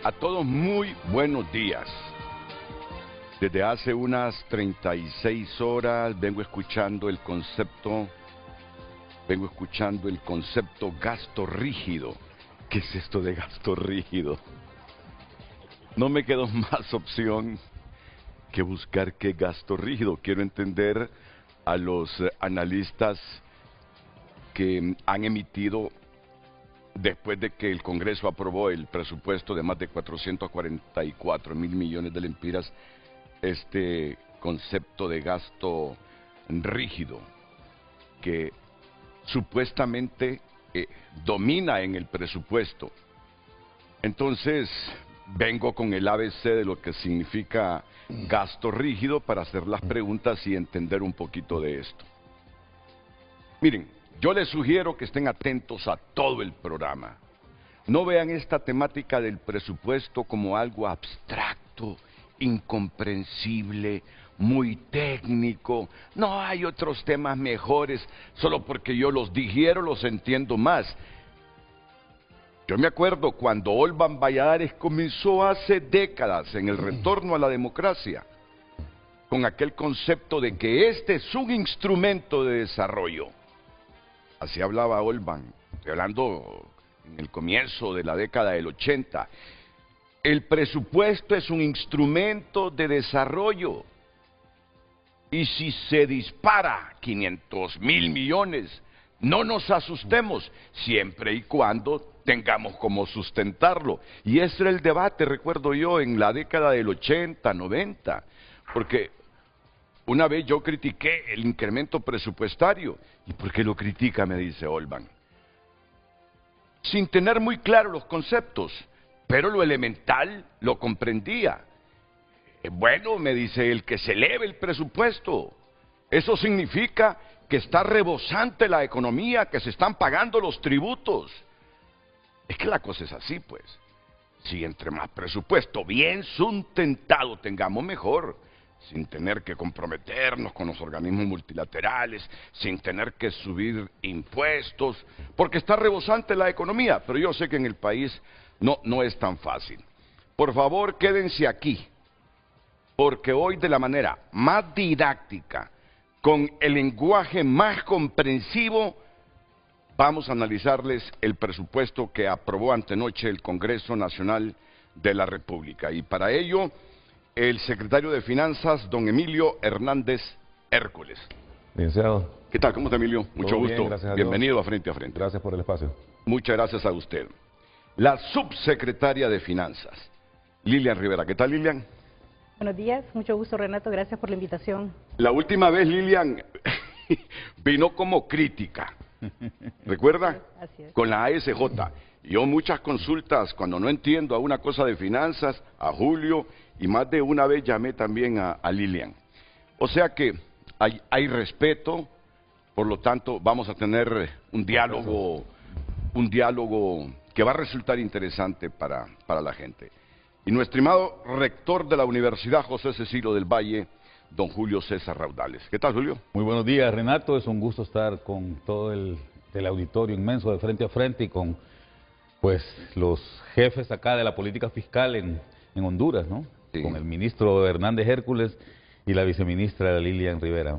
A todos muy buenos días. Desde hace unas 36 horas vengo escuchando el concepto gasto rígido. ¿Qué es esto de gasto rígido? No me quedó más opción que buscar qué gasto rígido. Quiero entender a los analistas que han emitido, después de que el Congreso aprobó el presupuesto de más de 444.000 millones de lempiras, este concepto de gasto rígido que supuestamente domina en el presupuesto. Entonces, vengo con el ABC de lo que significa gasto rígido para hacer las preguntas y entender un poquito de esto. Miren, yo les sugiero que estén atentos a todo el programa. No vean esta temática del presupuesto como algo abstracto, incomprensible, muy técnico. No hay otros temas mejores, solo porque yo los digiero los entiendo más. Yo me acuerdo cuando Olban Valladares comenzó hace décadas en el retorno a la democracia, con aquel concepto de que este es un instrumento de desarrollo. Así hablaba Olban, estoy hablando en el comienzo de la década del 80. El presupuesto es un instrumento de desarrollo. Y si se dispara 500.000 millones, no nos asustemos, siempre y cuando tengamos cómo sustentarlo. Y ese era el debate, recuerdo yo, en la década del 80, 90, porque una vez yo critiqué el incremento presupuestario. ¿Y por qué lo critica?, me dice Olban. Sin tener muy claro los conceptos, pero lo elemental lo comprendía. Bueno, me dice él, que se eleve el presupuesto. Eso significa que está rebosante la economía, que se están pagando los tributos. Es que la cosa es así, pues. Si entre más presupuesto bien sustentado tengamos, mejor. Sin tener que comprometernos con los organismos multilaterales, sin tener que subir impuestos, porque está rebosante la economía. Pero yo sé que en el país no es tan fácil. Por favor, quédense aquí, porque hoy, de la manera más didáctica, con el lenguaje más comprensivo, vamos a analizarles el presupuesto que aprobó antenoche el Congreso Nacional de la República. Y para ello, el secretario de Finanzas, don Emilio Hernández Hércules. Licenciado. ¿Qué tal? ¿Cómo está, Emilio? Mucho gusto. Bien, gracias a Bienvenido Dios. a Frente a Frente. Gracias por el espacio. Muchas gracias a usted. La subsecretaria de Finanzas, Lilian Rivera. ¿Qué tal, Lilian? Buenos días, mucho gusto, Renato, gracias por la invitación. La última vez, Lilian, vino como crítica, ¿recuerda? Así es. Con la ASJ. Yo muchas consultas, cuando no entiendo a una cosa de finanzas, a Julio, y más de una vez llamé también a Lilian. O sea que hay respeto, por lo tanto vamos a tener un diálogo que va a resultar interesante para la gente. Y nuestro estimado rector de la Universidad José Cecilio del Valle, don Julio César Raudales. ¿Qué tal, Julio? Muy buenos días, Renato. Es un gusto estar con todo el auditorio inmenso de Frente a Frente y con pues los jefes acá de la política fiscal en Honduras, ¿no? Sí. Con el ministro Hernández Hércules y la viceministra Lilian Rivera.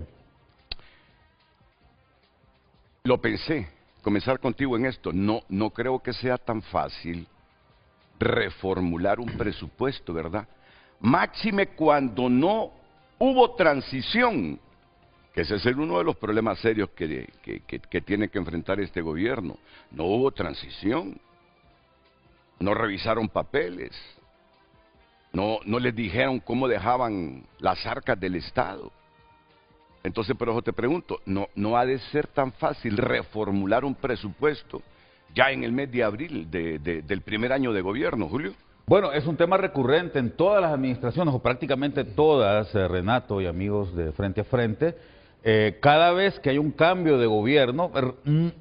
Lo pensé, comenzar contigo en esto. No creo que sea tan fácil reformular un presupuesto, ¿verdad? Máxime cuando no hubo transición, que ese es uno de los problemas serios que tiene que enfrentar este gobierno. No hubo transición, no revisaron papeles, no les dijeron cómo dejaban las arcas del Estado. Entonces, por eso te pregunto, ¿no ha de ser tan fácil reformular un presupuesto ya en el mes de abril del primer año de gobierno, Julio? Bueno, es un tema recurrente en todas las administraciones, o prácticamente todas, Renato y amigos de Frente a Frente. Cada vez que hay un cambio de gobierno,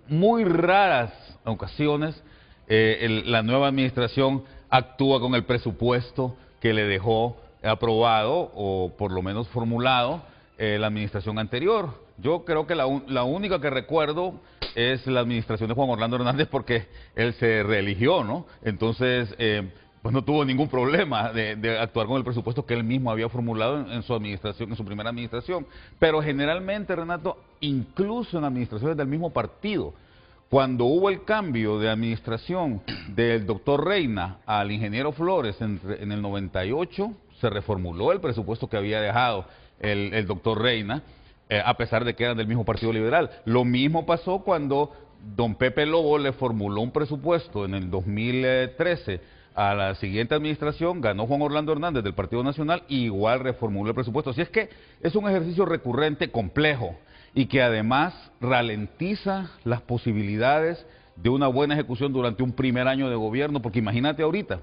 muy raras ocasiones, la nueva administración actúa con el presupuesto que le dejó aprobado, o por lo menos formulado, la administración anterior. Yo creo que la única que recuerdo es la administración de Juan Orlando Hernández, porque él se reeligió, ¿no? Entonces, pues no tuvo ningún problema de actuar con el presupuesto que él mismo había formulado en su administración, en su primera administración. Pero generalmente, Renato, incluso en administraciones del mismo partido, cuando hubo el cambio de administración del doctor Reina al ingeniero Flores en el 98, se reformuló el presupuesto que había dejado el doctor Reina, a pesar de que eran del mismo Partido Liberal. Lo mismo pasó cuando don Pepe Lobo le formuló un presupuesto en el 2013 a la siguiente administración, ganó Juan Orlando Hernández del Partido Nacional y igual reformuló el presupuesto. Así es que es un ejercicio recurrente, complejo, y que además ralentiza las posibilidades de una buena ejecución durante un primer año de gobierno, porque imagínate ahorita,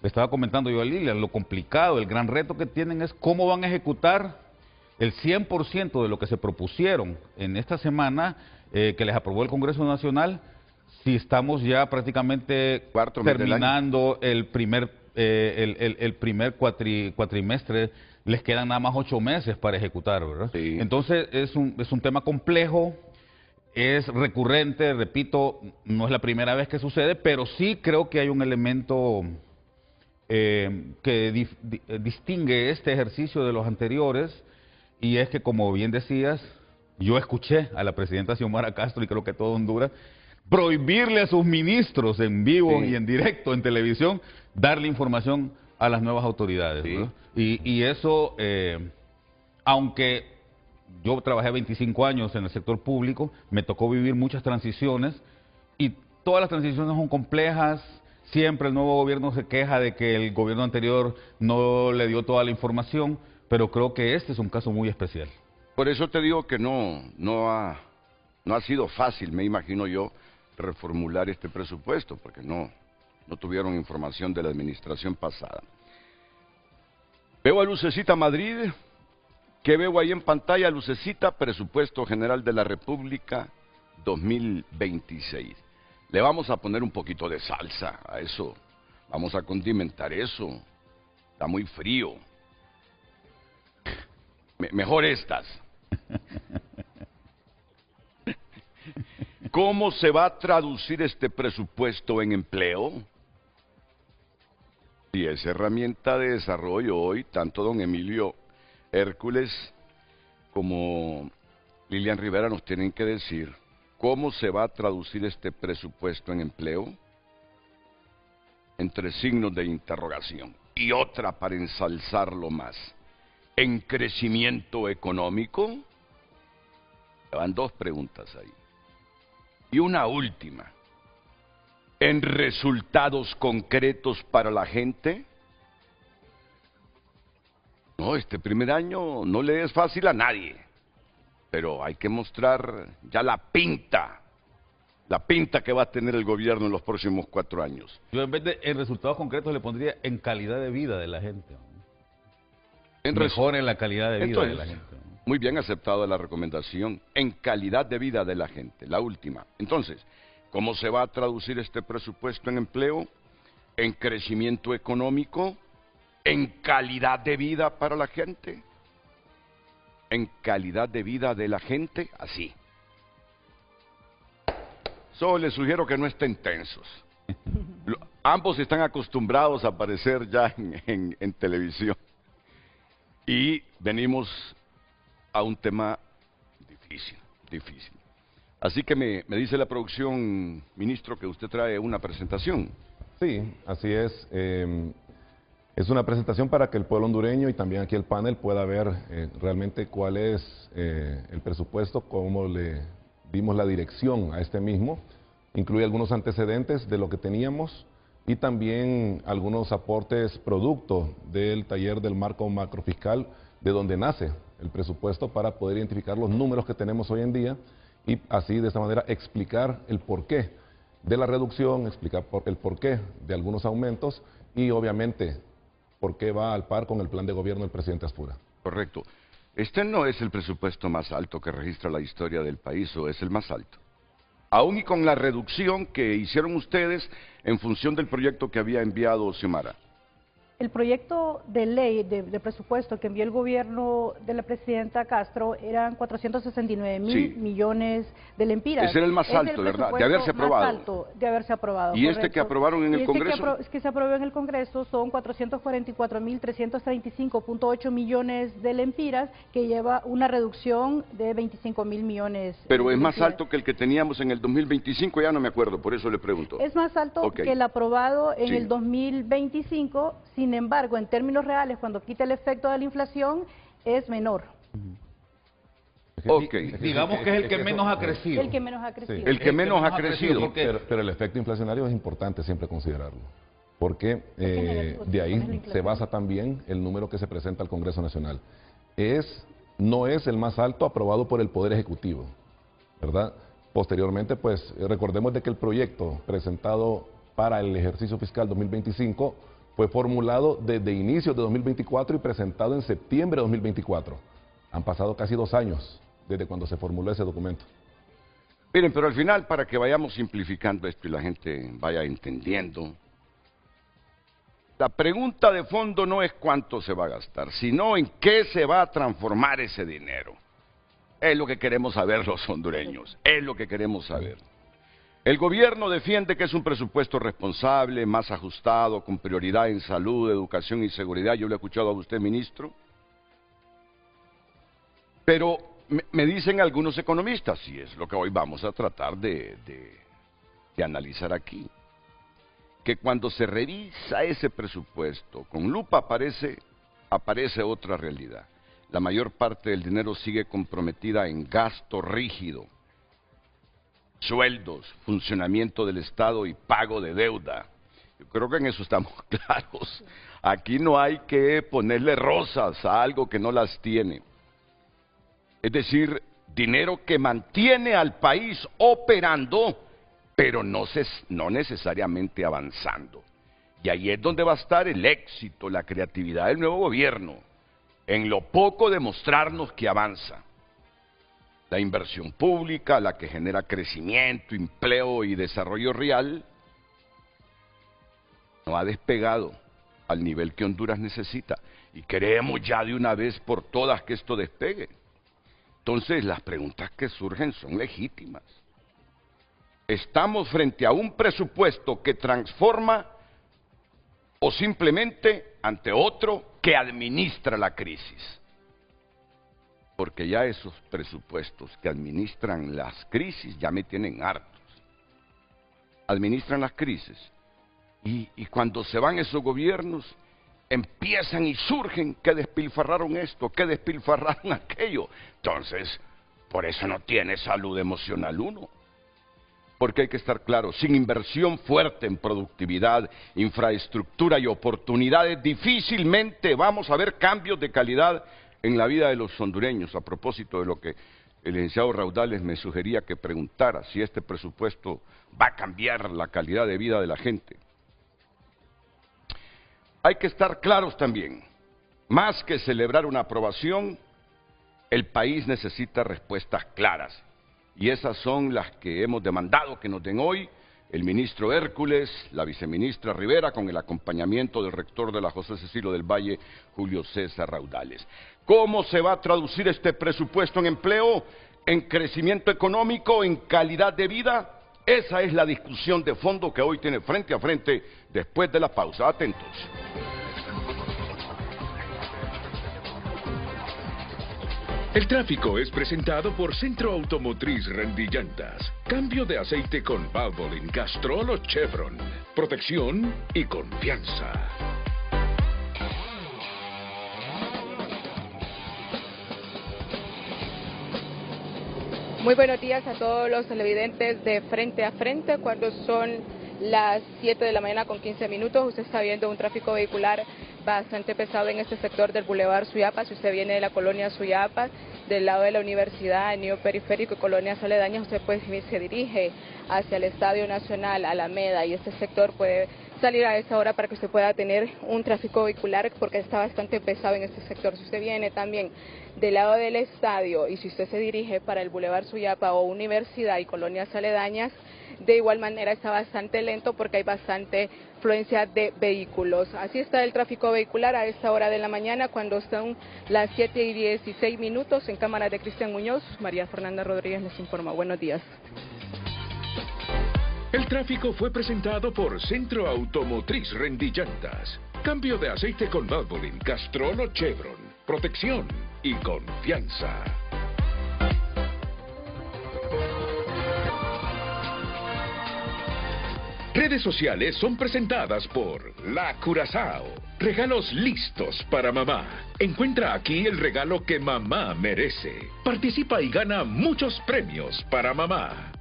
le estaba comentando yo a Lilian, lo complicado, el gran reto que tienen es cómo van a ejecutar el 100% de lo que se propusieron en esta semana que les aprobó el Congreso Nacional, si estamos ya prácticamente terminando el primer cuatrimestre, les quedan nada más 8 meses para ejecutar, ¿verdad? Sí. Entonces es un tema complejo, es recurrente, repito, no es la primera vez que sucede, pero sí creo que hay un elemento que distingue este ejercicio de los anteriores, y es que, como bien decías, yo escuché a la presidenta Xiomara Castro, y creo que todo Honduras, prohibirle a sus ministros en vivo y en directo en televisión darle información a las nuevas autoridades, ¿verdad? Y eso, aunque yo trabajé 25 años en el sector público, me tocó vivir muchas transiciones, y todas las transiciones son complejas. Siempre el nuevo gobierno se queja de que el gobierno anterior no le dio toda la información, pero creo que este es un caso muy especial. Por eso te digo que no ha sido fácil, me imagino yo, reformular este presupuesto, porque no tuvieron información de la administración pasada. Veo a Lucecita Madrid. ¿Qué veo ahí en pantalla, Lucecita? Presupuesto General de la República 2026. Le vamos a poner un poquito de salsa a eso. Vamos a condimentar eso. Está muy frío. Mejor estas. ¿Cómo se va a traducir este presupuesto en empleo? Y esa herramienta de desarrollo hoy, tanto don Emilio Hércules como Lilian Rivera nos tienen que decir cómo se va a traducir este presupuesto en empleo, entre signos de interrogación, y otra para ensalzarlo más, en crecimiento económico. Van 2 preguntas ahí. Y una última, en resultados concretos para la gente. No, este primer año no le es fácil a nadie, pero hay que mostrar ya la pinta que va a tener el gobierno en los próximos 4 años. Yo en vez de en resultados concretos le pondría en calidad de vida de la gente. Mejore la calidad de vida de la gente. Muy bien aceptada la recomendación, en calidad de vida de la gente, la última. Entonces, ¿cómo se va a traducir este presupuesto en empleo, en crecimiento económico, en calidad de vida para la gente? En calidad de vida de la gente, así. Solo les sugiero que no estén tensos. Ambos están acostumbrados a aparecer ya en televisión. Y venimos a un tema difícil. Así que me dice la producción, ministro, que usted trae una presentación. Sí, así es. Es una presentación para que el pueblo hondureño y también aquí el panel pueda ver realmente cuál es el presupuesto, cómo le dimos la dirección a este mismo. Incluye algunos antecedentes de lo que teníamos y también algunos aportes producto del taller del marco macrofiscal, de donde nace el presupuesto, para poder identificar los números que tenemos hoy en día y así de esta manera explicar el porqué de la reducción, explicar el porqué de algunos aumentos y obviamente por qué va al par con el plan de gobierno del presidente Aspura. Correcto. Este no es el presupuesto más alto que registra la historia del país, o es el más alto. Aún y con la reducción que hicieron ustedes en función del proyecto que había enviado Xiomara. El proyecto de ley de presupuesto que envió el gobierno de la presidenta Castro eran 469.000 Sí. millones de lempiras. Ese era el más alto, ¿verdad? De haberse aprobado. Más alto de haberse aprobado. ¿Y este correcto. que aprobaron en el Congreso? Que se aprobó en el Congreso son 444.335.8 millones de lempiras, que lleva una reducción de 25.000 millones. Pero es de más lempiras. alto que el que teníamos en el 2025, ya no me acuerdo, por eso le pregunto. Es más alto Ok. que el aprobado en Sí. el 2025, sin embargo, en términos reales, cuando quita el efecto de la inflación, es menor. Ok. Digamos que es el que menos ha crecido. El que menos ha crecido. El que menos ha crecido. porque- Pero el efecto inflacionario es importante siempre considerarlo, porque negativo, de sí, ahí es la se inflación. basa también el número que se presenta al Congreso Nacional. No es el más alto aprobado por el Poder Ejecutivo, ¿verdad? Posteriormente, pues recordemos de que el proyecto presentado para el ejercicio fiscal 2025 fue formulado desde inicios de 2024 y presentado en septiembre de 2024. Han pasado casi 2 años desde cuando se formuló ese documento. Miren, pero al final, para que vayamos simplificando esto y la gente vaya entendiendo, la pregunta de fondo no es cuánto se va a gastar, sino en qué se va a transformar ese dinero. Es lo que queremos saber los hondureños, es lo que queremos saber. El gobierno defiende que es un presupuesto responsable, más ajustado, con prioridad en salud, educación y seguridad. Yo le he escuchado a usted, ministro. Pero me dicen algunos economistas, y es lo que hoy vamos a tratar de analizar aquí, que cuando se revisa ese presupuesto, con lupa aparece otra realidad. La mayor parte del dinero sigue comprometida en gasto rígido, sueldos, funcionamiento del Estado y pago de deuda. Yo creo que en eso estamos claros. Aquí no hay que ponerle rosas a algo que no las tiene. Es decir, dinero que mantiene al país operando, pero no necesariamente avanzando. Y ahí es donde va a estar el éxito, la creatividad del nuevo gobierno, en lo poco de mostrarnos que avanza. La inversión pública, la que genera crecimiento, empleo y desarrollo real, no ha despegado al nivel que Honduras necesita. Y queremos ya de una vez por todas que esto despegue. Entonces, las preguntas que surgen son legítimas. ¿Estamos frente a un presupuesto que transforma o simplemente ante otro que administra la crisis? Porque ya esos presupuestos que administran las crisis ya me tienen hartos. Administran las crisis y cuando se van esos gobiernos empiezan y surgen que despilfarraron esto, que despilfarraron aquello. Entonces, por eso no tiene salud emocional uno. Porque hay que estar claro, sin inversión fuerte en productividad, infraestructura y oportunidades, difícilmente vamos a ver cambios de calidad en la vida de los hondureños. A propósito de lo que el licenciado Raudales me sugería que preguntara, si este presupuesto va a cambiar la calidad de vida de la gente. Hay que estar claros también, más que celebrar una aprobación, el país necesita respuestas claras. Y esas son las que hemos demandado que nos den hoy el ministro Hércules, la viceministra Rivera, con el acompañamiento del rector de la José Cecilio del Valle, Julio César Raudales. ¿Cómo se va a traducir este presupuesto en empleo, en crecimiento económico, en calidad de vida? Esa es la discusión de fondo que hoy tiene frente a frente después de la pausa. Atentos. El tráfico es presentado por Centro Automotriz Rendillantas. Cambio de aceite con Valvoline, Castrol o Chevron. Protección y confianza. Muy buenos días a todos los televidentes de Frente a Frente. Cuando son las 7 de la mañana con 15 minutos, usted está viendo un tráfico vehicular bastante pesado en este sector del Boulevard Suyapa. Si usted viene de la colonia Suyapa, del lado de la Universidad, Anillo Periférico y colonias aledañas, usted pues se dirige hacia el Estadio Nacional, Alameda, y este sector puede salir a esa hora para que usted pueda tener un tráfico vehicular, porque está bastante pesado en este sector. Si usted viene también del lado del estadio y si usted se dirige para el Boulevard Suyapa o Universidad y colonias aledañas, de igual manera está bastante lento porque hay bastante fluencia de vehículos. Así está el tráfico vehicular a esta hora de la mañana, cuando son las 7:16. En cámara de Cristian Muñoz, María Fernanda Rodríguez les informa. Buenos días. El tráfico fue presentado por Centro Automotriz Rendillantas. Cambio de aceite con Valvoline, Castrol o Chevron. Protección y confianza. Redes sociales son presentadas por La Curazao. Regalos listos para mamá. Encuentra aquí el regalo que mamá merece. Participa y gana muchos premios para mamá.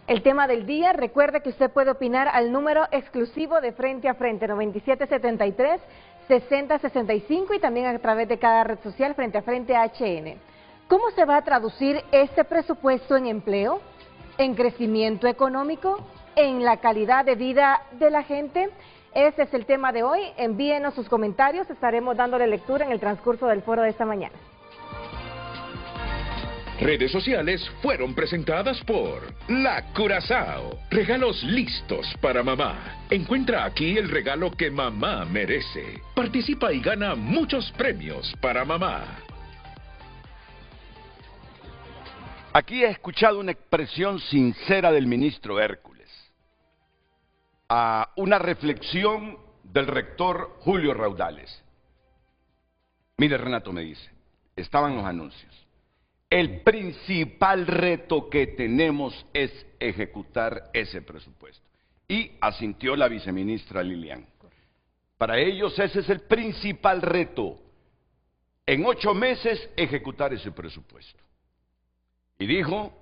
El tema del día, recuerde que usted puede opinar al número exclusivo de Frente a Frente, 9773-6065, y también a través de cada red social Frente a Frente HN. ¿Cómo se va a traducir este presupuesto en empleo, en crecimiento económico, en la calidad de vida de la gente? Ese es el tema de hoy. Envíenos sus comentarios, estaremos dándole lectura en el transcurso del foro de esta mañana. Redes sociales fueron presentadas por La Curazao. Regalos listos para mamá. Encuentra aquí el regalo que mamá merece. Participa y gana muchos premios para mamá. Aquí he escuchado una expresión sincera del ministro Hércules. Una reflexión del rector Julio Raudales. Mire, Renato, me dice, estaban los anuncios. El principal reto que tenemos es ejecutar ese presupuesto. Y asintió la viceministra Lilian. Para ellos ese es el principal reto. En 8 meses ejecutar ese presupuesto. Y dijo,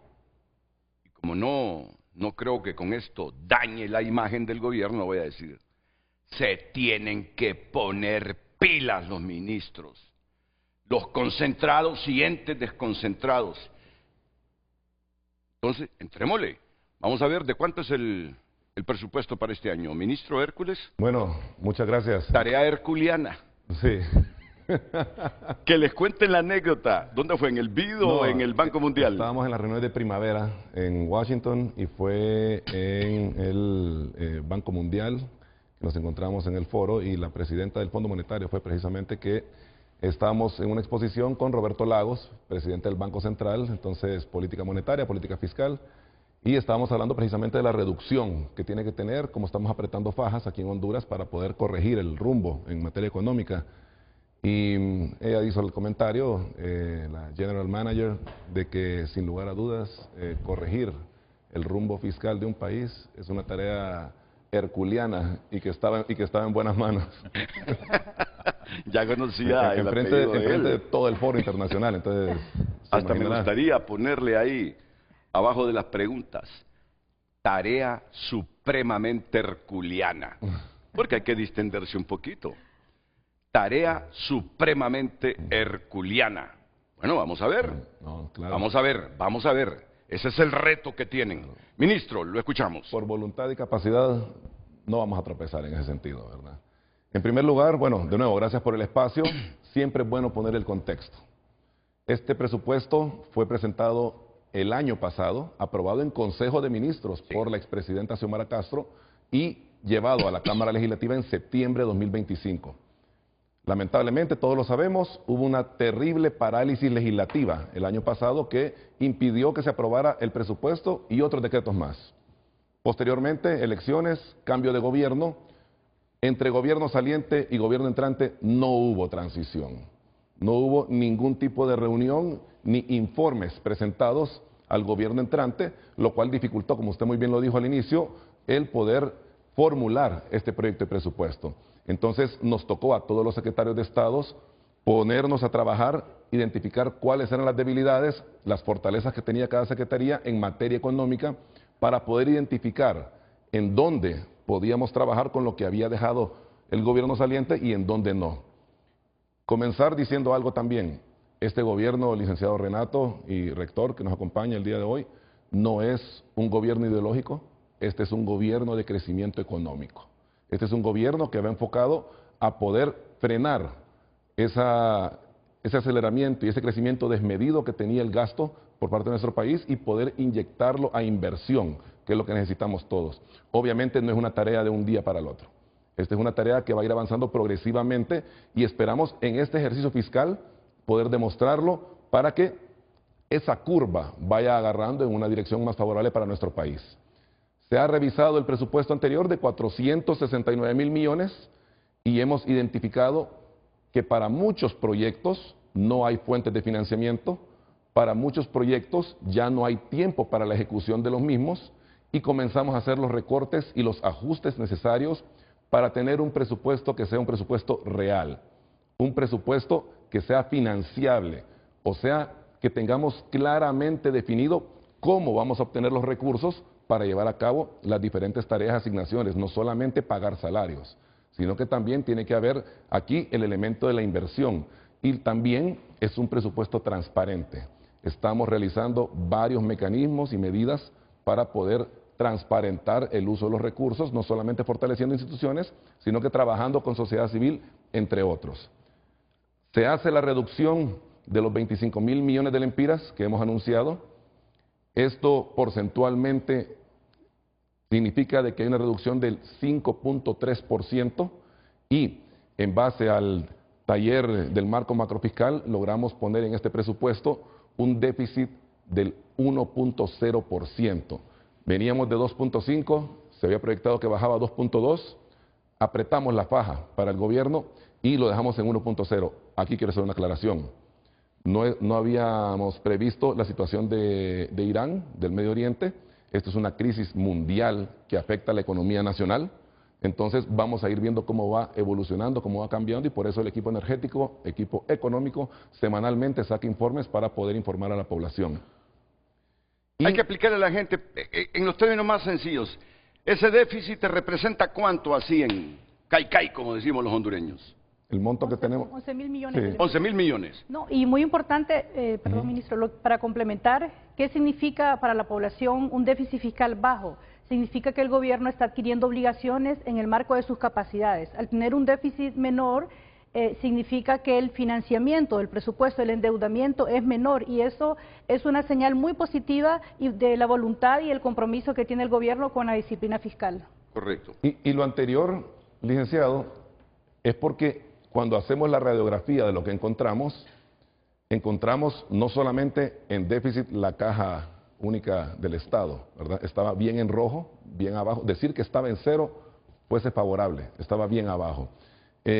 y como no creo que con esto dañe la imagen del gobierno, voy a decir, se tienen que poner pilas los ministros. Los concentrados y entes desconcentrados. Entonces, entrémosle. Vamos a ver de cuánto es el presupuesto para este año. Ministro Hércules. Bueno, muchas gracias. Tarea herculiana. Sí. Que les cuenten la anécdota. ¿Dónde fue? ¿En el BID o en el Banco Mundial? Estábamos en la reunión de primavera en Washington y fue en el Banco Mundial que nos encontramos en el foro, y la presidenta del Fondo Monetario fue precisamente que estábamos en una exposición con Roberto Lagos, presidente del Banco Central, entonces política monetaria, política fiscal, y estábamos hablando precisamente de la reducción que tiene que tener, cómo estamos apretando fajas aquí en Honduras para poder corregir el rumbo en materia económica. Y ella hizo el comentario, la General Manager, de que sin lugar a dudas corregir el rumbo fiscal de un país es una tarea herculiana y que estaba en buenas manos. Ya conocía el enfrente de todo el foro internacional, entonces hasta me gustaría ponerle ahí abajo de las preguntas, tarea supremamente herculiana, porque hay que distenderse un poquito. Tarea supremamente herculiana. Bueno, vamos a ver. No, claro. Vamos a ver. Ese es el reto que tienen. Claro. Ministro, lo escuchamos. Por voluntad y capacidad no vamos a tropezar en ese sentido, ¿verdad? En primer lugar, bueno, de nuevo, gracias por el espacio. Siempre es bueno poner el contexto. Este presupuesto fue presentado el año pasado, aprobado en Consejo de Ministros por la expresidenta Xiomara Castro y llevado a la Cámara Legislativa en septiembre de 2025. Lamentablemente, todos lo sabemos, hubo una terrible parálisis legislativa el año pasado que impidió que se aprobara el presupuesto y otros decretos más. Posteriormente, elecciones, cambio de gobierno. Entre gobierno saliente y gobierno entrante no hubo transición. No hubo ningún tipo de reunión ni informes presentados al gobierno entrante, lo cual dificultó, como usted muy bien lo dijo al inicio, el poder formular este proyecto de presupuesto. Entonces nos tocó a todos los secretarios de Estados ponernos a trabajar, identificar cuáles eran las debilidades, las fortalezas que tenía cada secretaría en materia económica para poder identificar en dónde podíamos trabajar con lo que había dejado el gobierno saliente y en dónde no. Comenzar diciendo algo también, este gobierno, licenciado Renato y rector que nos acompaña el día de hoy, no es un gobierno ideológico, este es un gobierno de crecimiento económico. Este es un gobierno que va enfocado a poder frenar esa ese aceleramiento y ese crecimiento desmedido que tenía el gasto por parte de nuestro país y poder inyectarlo a inversión, que es lo que necesitamos todos. Obviamente no es una tarea de un día para el otro. Esta es una tarea que va a ir avanzando progresivamente y esperamos en este ejercicio fiscal poder demostrarlo para que esa curva vaya agarrando en una dirección más favorable para nuestro país. Se ha revisado el presupuesto anterior de 469,000 millones y hemos identificado que para muchos proyectos no hay fuentes de financiamiento, para muchos proyectos ya no hay tiempo para la ejecución de los mismos y comenzamos a hacer los recortes y los ajustes necesarios para tener un presupuesto que sea un presupuesto real, un presupuesto que sea financiable, o sea, que tengamos claramente definido cómo vamos a obtener los recursos para llevar a cabo las diferentes tareas y asignaciones, no solamente pagar salarios, sino que también tiene que haber aquí el elemento de la inversión y también es un presupuesto transparente. Estamos realizando varios mecanismos y medidas para poder transparentar el uso de los recursos, no solamente fortaleciendo instituciones, sino que trabajando con sociedad civil, entre otros. Se hace la reducción de los 25,000 millones de lempiras que hemos anunciado. Esto porcentualmente significa de que hay una reducción del 5.3% y en base al taller del marco macrofiscal logramos poner en este presupuesto un déficit del 1.0%. Veníamos de 2.5, se había proyectado que bajaba a 2.2, apretamos la faja para el gobierno y lo dejamos en 1.0. Aquí quiero hacer una aclaración. No habíamos previsto la situación de Irán, del Medio Oriente. Esto es una crisis mundial que afecta a la economía nacional. Entonces vamos a ir viendo cómo va evolucionando, cómo va cambiando y por eso el equipo energético, equipo económico, semanalmente saca informes para poder informar a la población. Hay que explicarle a la gente, en los términos más sencillos, ese déficit te representa cuánto así en caicay, como decimos los hondureños. El monto que tenemos... 11,000 millones. Sí. 11,000 millones. No, y muy importante, perdón, ministro, para complementar, ¿qué significa para la población un déficit fiscal bajo? Significa que el gobierno está adquiriendo obligaciones en el marco de sus capacidades. Al tener un déficit menor, significa que el financiamiento, el presupuesto, el endeudamiento es menor y eso es una señal muy positiva de la voluntad y el compromiso que tiene el gobierno con la disciplina fiscal. Correcto. Y lo anterior, licenciado, es porque cuando hacemos la radiografía de lo que encontramos no solamente en déficit la caja única del Estado, ¿verdad? Estaba bien en rojo, bien abajo. Decir que estaba en cero fuese favorable, estaba bien abajo.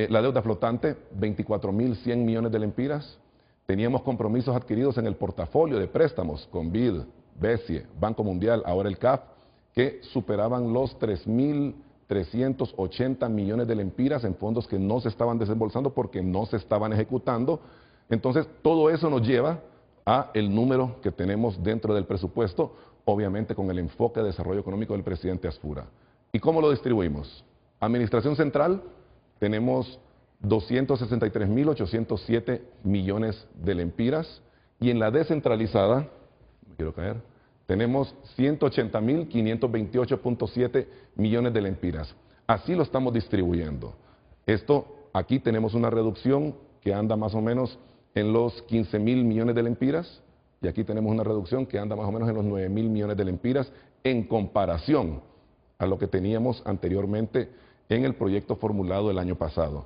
La deuda flotante, 24,100 millones de lempiras. Teníamos compromisos adquiridos en el portafolio de préstamos con BID, BESIE, Banco Mundial, ahora el CAF, que superaban los 3,380 millones de lempiras en fondos que no se estaban desembolsando porque no se estaban ejecutando. Entonces, todo eso nos lleva a el número que tenemos dentro del presupuesto, obviamente con el enfoque de desarrollo económico del presidente Asfura. ¿Y cómo lo distribuimos? Administración central, tenemos 263,807 millones de lempiras y en la descentralizada, me quiero caer, tenemos 180,528.7 millones de lempiras. Así lo estamos distribuyendo. Aquí tenemos una reducción que anda más o menos en los 15,000 millones de lempiras y aquí tenemos una reducción que anda más o menos en los 9,000 millones de lempiras en comparación a lo que teníamos anteriormente en el proyecto formulado el año pasado.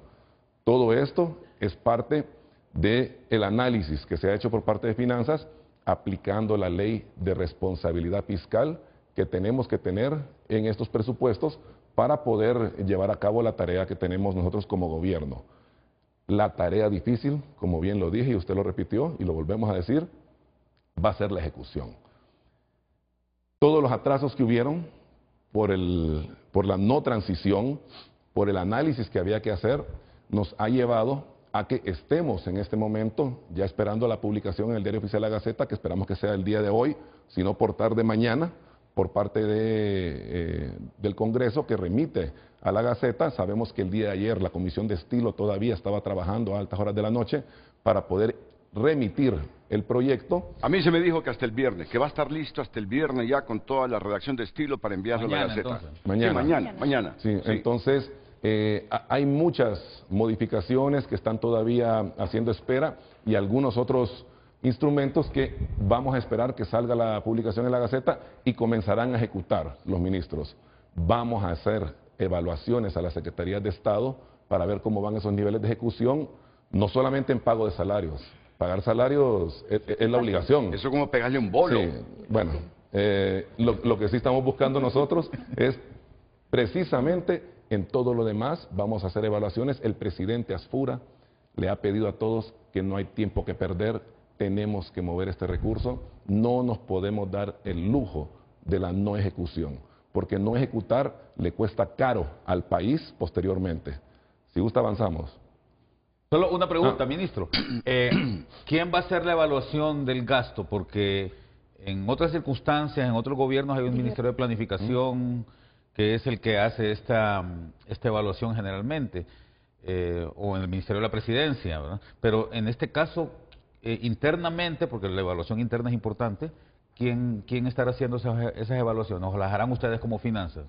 Todo esto es parte del análisis que se ha hecho por parte de Finanzas aplicando la ley de responsabilidad fiscal que tenemos que tener en estos presupuestos para poder llevar a cabo la tarea que tenemos nosotros como gobierno. La tarea difícil, como bien lo dije y usted lo repitió y lo volvemos a decir, va a ser la ejecución. Todos los atrasos que hubieron por la no transición, por el análisis que había que hacer, nos ha llevado a que estemos en este momento ya esperando la publicación en el Diario Oficial de la Gaceta, que esperamos que sea el día de hoy, si no por tarde mañana, por parte del Congreso que remite a la Gaceta. Sabemos que el día de ayer la Comisión de Estilo todavía estaba trabajando a altas horas de la noche para poder remitir el proyecto. A mí se me dijo que hasta el viernes, que va a estar listo hasta el viernes ya con toda la redacción de Estilo para enviarlo a la Gaceta. Mañana. Sí, mañana. Sí, sí. Entonces, hay muchas modificaciones que están todavía haciendo espera y algunos otros instrumentos que vamos a esperar que salga la publicación en la Gaceta y comenzarán a ejecutar los ministros. Vamos a hacer evaluaciones a las Secretarías de Estado para ver cómo van esos niveles de ejecución, no solamente en pago de salarios. Pagar salarios es la obligación. Eso es como pegarle un bolo. Sí, bueno, lo que sí estamos buscando nosotros es precisamente en todo lo demás, vamos a hacer evaluaciones. El presidente Asfura le ha pedido a todos que no hay tiempo que perder, tenemos que mover este recurso, no nos podemos dar el lujo de la no ejecución, porque no ejecutar le cuesta caro al país posteriormente. Si gusta, avanzamos. Solo una pregunta, ministro. ¿Quién va a hacer la evaluación del gasto? Porque en otras circunstancias, en otros gobiernos hay un Ministerio de Planificación que es el que hace esta evaluación generalmente, o en el Ministerio de la Presidencia, ¿verdad? Pero en este caso, internamente, porque la evaluación interna es importante, ¿quién estará haciendo esas evaluaciones? ¿O las harán ustedes como finanzas?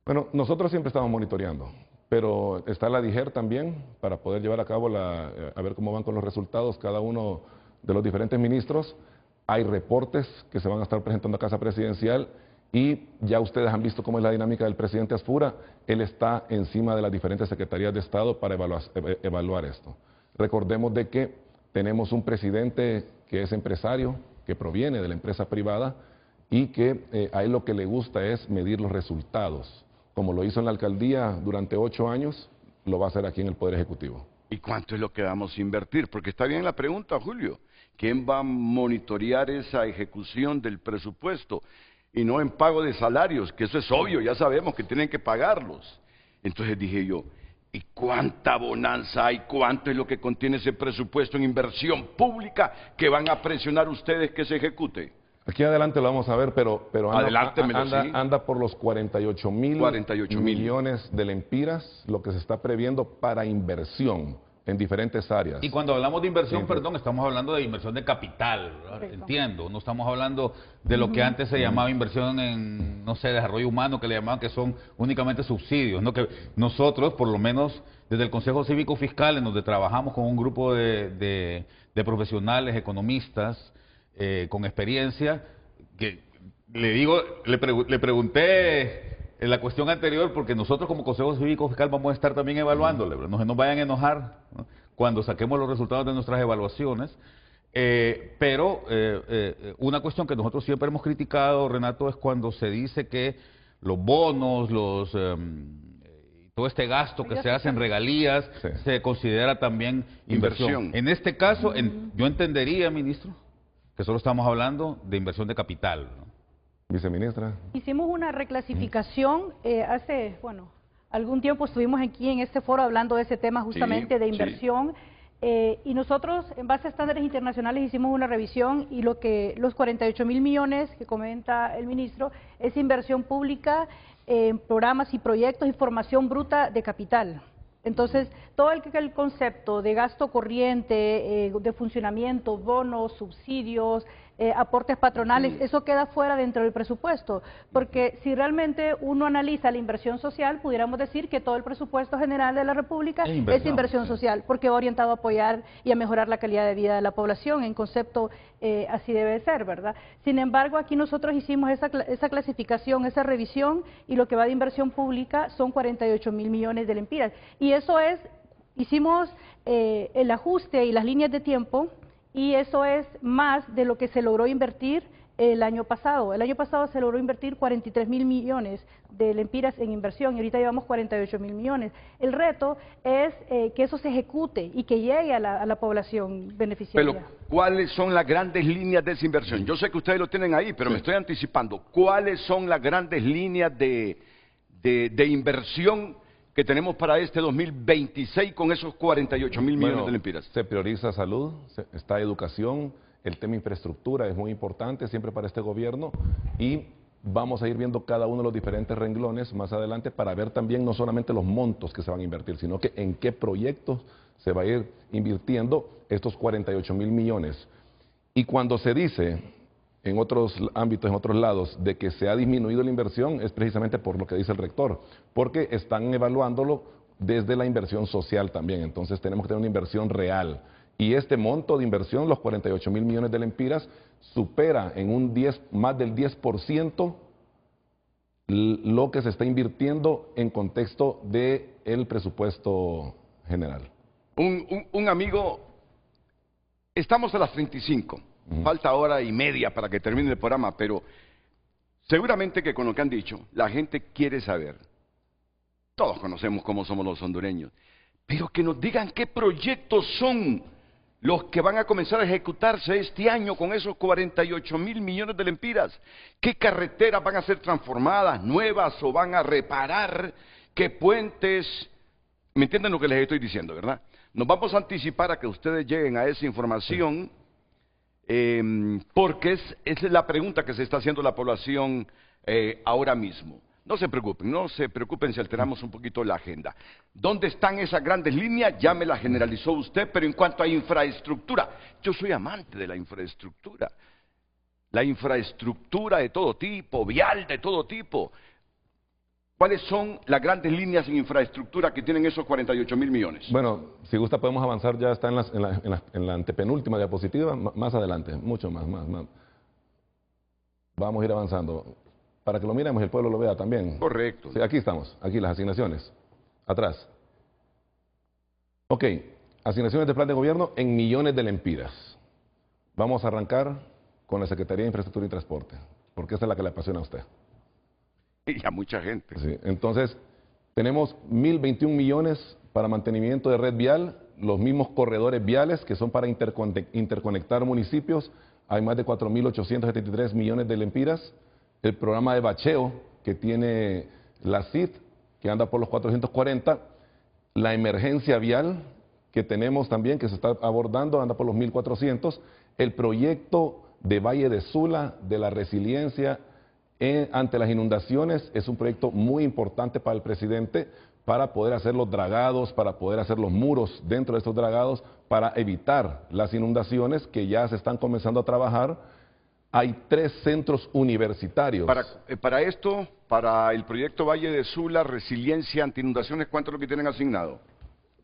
Bueno, nosotros siempre estamos monitoreando, pero está la DIGER también para poder llevar a cabo a ver cómo van con los resultados cada uno de los diferentes ministros. Hay reportes que se van a estar presentando a Casa Presidencial y ya ustedes han visto cómo es la dinámica del presidente Asfura. Él está encima de las diferentes secretarías de Estado para evaluar esto. Recordemos de que tenemos un presidente que es empresario, que proviene de la empresa privada y que a él lo que le gusta es medir los resultados. Como lo hizo en la alcaldía durante 8 años, lo va a hacer aquí en el Poder Ejecutivo. ¿Y cuánto es lo que vamos a invertir? Porque está bien la pregunta, Julio. ¿Quién va a monitorear esa ejecución del presupuesto? Y no en pago de salarios, que eso es obvio, ya sabemos que tienen que pagarlos. Entonces dije yo, ¿y cuánta bonanza hay? ¿Cuánto es lo que contiene ese presupuesto en inversión pública que van a presionar ustedes que se ejecute? Aquí adelante lo vamos a ver, pero anda por los 48 mil millones de lempiras, lo que se está previendo para inversión en diferentes áreas. Y cuando hablamos de inversión, perdón, estamos hablando de inversión de capital, ¿verdad? Entiendo, no estamos hablando de lo que antes se llamaba inversión en, no sé, desarrollo humano, que le llamaban que son únicamente subsidios, ¿no? Que nosotros, por lo menos desde el Consejo Cívico Fiscal, en donde trabajamos con un grupo de profesionales, economistas, con experiencia, que le pregunté en la cuestión anterior, porque nosotros como Consejo Cívico Fiscal vamos a estar también evaluándole, no se nos vayan a enojar, ¿no?, cuando saquemos los resultados de nuestras evaluaciones, pero una cuestión que nosotros siempre hemos criticado, Renato, es cuando se dice que los bonos, todo este gasto que se hace en regalías, se considera también inversión. En este caso, yo entendería, ministro, que solo estamos hablando de inversión de capital, ¿no? Viceministra. Hicimos una reclasificación hace, algún tiempo estuvimos aquí en este foro hablando de ese tema justamente de inversión, y nosotros en base a estándares internacionales hicimos una revisión y los 48 mil millones que comenta el ministro es inversión pública en programas y proyectos y formación bruta de capital. Entonces, todo el concepto de gasto corriente, de funcionamiento, bonos, subsidios, aportes patronales, eso queda fuera dentro del presupuesto, porque si realmente uno analiza la inversión social, pudiéramos decir que todo el presupuesto general de la República es inversión social, porque va orientado a apoyar y a mejorar la calidad de vida de la población, en concepto así debe ser, ¿verdad? Sin embargo, aquí nosotros hicimos esa clasificación, esa revisión, y lo que va de inversión pública son 48 mil millones de lempiras, y eso es, hicimos el ajuste y las líneas de tiempo, y eso es más de lo que se logró invertir el año pasado. El año pasado se logró invertir 43 mil millones de lempiras en inversión y ahorita llevamos 48 mil millones. El reto es que eso se ejecute y que llegue a la población beneficiaria. Pero, ¿cuáles son las grandes líneas de esa inversión? Yo sé que ustedes lo tienen ahí, pero me estoy anticipando. ¿Cuáles son las grandes líneas de inversión que tenemos para este 2026 con esos 48 mil millones de lempiras? Se prioriza salud, está educación, el tema infraestructura es muy importante siempre para este gobierno y vamos a ir viendo cada uno de los diferentes renglones más adelante para ver también no solamente los montos que se van a invertir, sino que en qué proyectos se va a ir invirtiendo estos 48 mil millones. Y cuando se dice en otros ámbitos, en otros lados, de que se ha disminuido la inversión es precisamente por lo que dice el rector, porque están evaluándolo desde la inversión social también. Entonces tenemos que tener una inversión real. Y este monto de inversión, los 48.000 millones de lempiras, supera en un más del 10% lo que se está invirtiendo en contexto del presupuesto general. Un amigo, estamos a las 35, falta hora y media para que termine el programa, pero seguramente que con lo que han dicho, la gente quiere saber. Todos conocemos cómo somos los hondureños, pero que nos digan qué proyectos son los que van a comenzar a ejecutarse este año con esos 48.000 millones de lempiras. ¿Qué carreteras van a ser transformadas, nuevas o van a reparar? ¿Qué puentes? ¿Me entienden lo que les estoy diciendo, verdad? Nos vamos a anticipar a que ustedes lleguen a esa información, porque es la pregunta que se está haciendo la población ahora mismo. No se preocupen si alteramos un poquito la agenda. ¿Dónde están esas grandes líneas? Ya me las generalizó usted, pero en cuanto a infraestructura, yo soy amante de la infraestructura. La infraestructura de todo tipo, vial de todo tipo. ¿Cuáles son las grandes líneas en infraestructura que tienen esos 48.000 millones? Bueno, si gusta podemos avanzar, ya está en la antepenúltima diapositiva, más adelante, mucho más. Vamos a ir avanzando, para que lo miremos y el pueblo lo vea también. Correcto. Sí, aquí estamos, aquí las asignaciones, atrás. Ok, asignaciones de plan de gobierno en millones de lempiras. Vamos a arrancar con la Secretaría de Infraestructura y Transporte, porque esa es la que le apasiona a usted. Y a mucha gente. Sí, entonces, tenemos 1.021 millones para mantenimiento de red vial, los mismos corredores viales que son para interconectar municipios, hay más de 4.873 millones de lempiras, el programa de bacheo que tiene la CIT, que anda por los 440, la emergencia vial que tenemos también, que se está abordando, anda por los 1.400, el proyecto de Valle de Sula, de la resiliencia ante las inundaciones, es un proyecto muy importante para el presidente, para poder hacer los dragados, para poder hacer los muros dentro de estos dragados, para evitar las inundaciones que ya se están comenzando a trabajar. Hay 3 centros universitarios. Para esto, para el proyecto Valle de Sula, resiliencia ante inundaciones, ¿cuánto es lo que tienen asignado?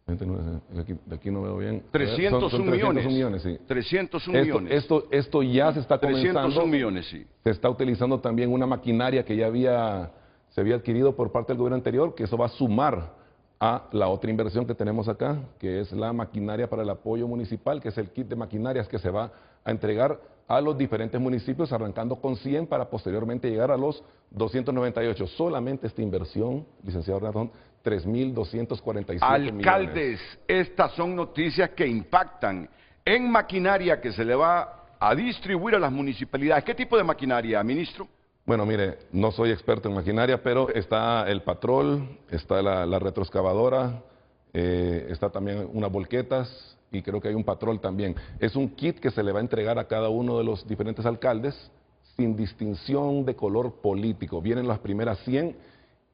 De aquí no veo bien. 301 son millones. 301 millones, sí. 301 millones. Esto ya se está comenzando. 301 millones, sí. Se está utilizando también una maquinaria que ya se había adquirido por parte del gobierno anterior, que eso va a sumar a la otra inversión que tenemos acá, que es la maquinaria para el apoyo municipal, que es el kit de maquinarias que se va a entregar a los diferentes municipios, arrancando con 100 para posteriormente llegar a los 298. Solamente esta inversión, licenciado Renato, 3.247 Alcaldes, millones. estas son noticias que impactan en maquinaria que se le va a distribuir a las municipalidades. ¿Qué tipo de maquinaria, ministro? Bueno, mire, no soy experto en maquinaria, pero está el patrol, está la retroexcavadora, está también unas volquetas y creo que hay un patrol también. Es un kit que se le va a entregar a cada uno de los diferentes alcaldes sin distinción de color político. Vienen las primeras 100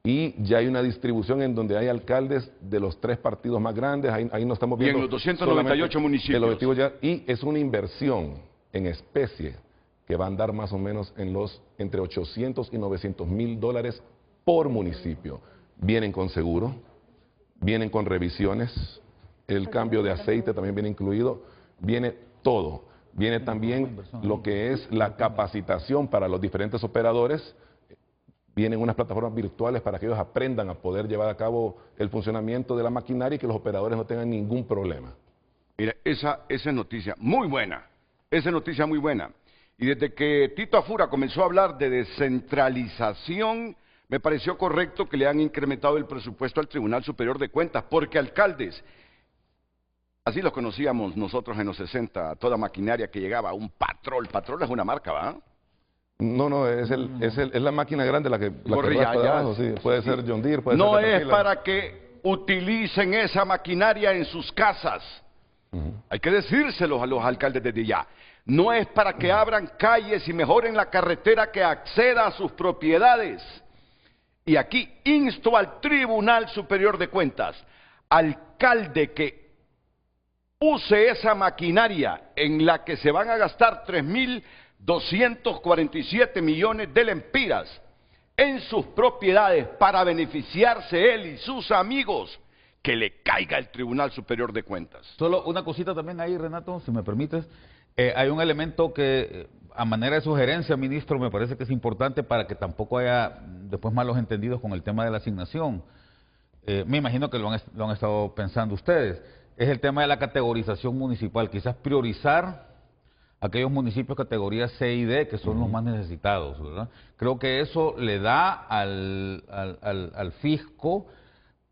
y ya hay una distribución en donde hay alcaldes de los 3 partidos más grandes, ahí no estamos viendo. Y en los 298 municipios. El objetivo ya, y es una inversión en especie que va a andar más o menos entre 800 y 900 mil dólares por municipio. Vienen con seguro, vienen con revisiones, el cambio de aceite también viene incluido, viene todo. Viene también lo que es la capacitación para los diferentes operadores, vienen unas plataformas virtuales para que ellos aprendan a poder llevar a cabo el funcionamiento de la maquinaria y que los operadores no tengan ningún problema. Mira, esa es noticia muy buena, esa es noticia muy buena. Y desde que Tito Afura comenzó a hablar de descentralización, me pareció correcto que le han incrementado el presupuesto al Tribunal Superior de Cuentas, porque alcaldes, así los conocíamos nosotros en los 60, toda maquinaria que llegaba, un patrol es una marca, ¿va? No, es la máquina grande la que va abajo, sí. Puede ser John Deere, puede ser No Caterpillar. es para que utilicen esa maquinaria en sus casas. Hay que decírselos a los alcaldes desde ya. No es para que abran calles y mejoren la carretera que acceda a sus propiedades. Y aquí insto al Tribunal Superior de Cuentas, alcalde que use esa maquinaria en la que se van a gastar 3.000 247 millones de lempiras en sus propiedades para beneficiarse él y sus amigos, que le caiga el Tribunal Superior de Cuentas. Solo una cosita también ahí, Renato, si me permites. Hay un elemento que, a manera de sugerencia, ministro, me parece que es importante para que tampoco haya después malos entendidos con el tema de la asignación. Me imagino que lo han estado pensando ustedes. Es el tema de la categorización municipal. Quizás priorizar aquellos municipios categoría C y D, que son los más necesitados, ¿verdad? Creo que eso le da al fisco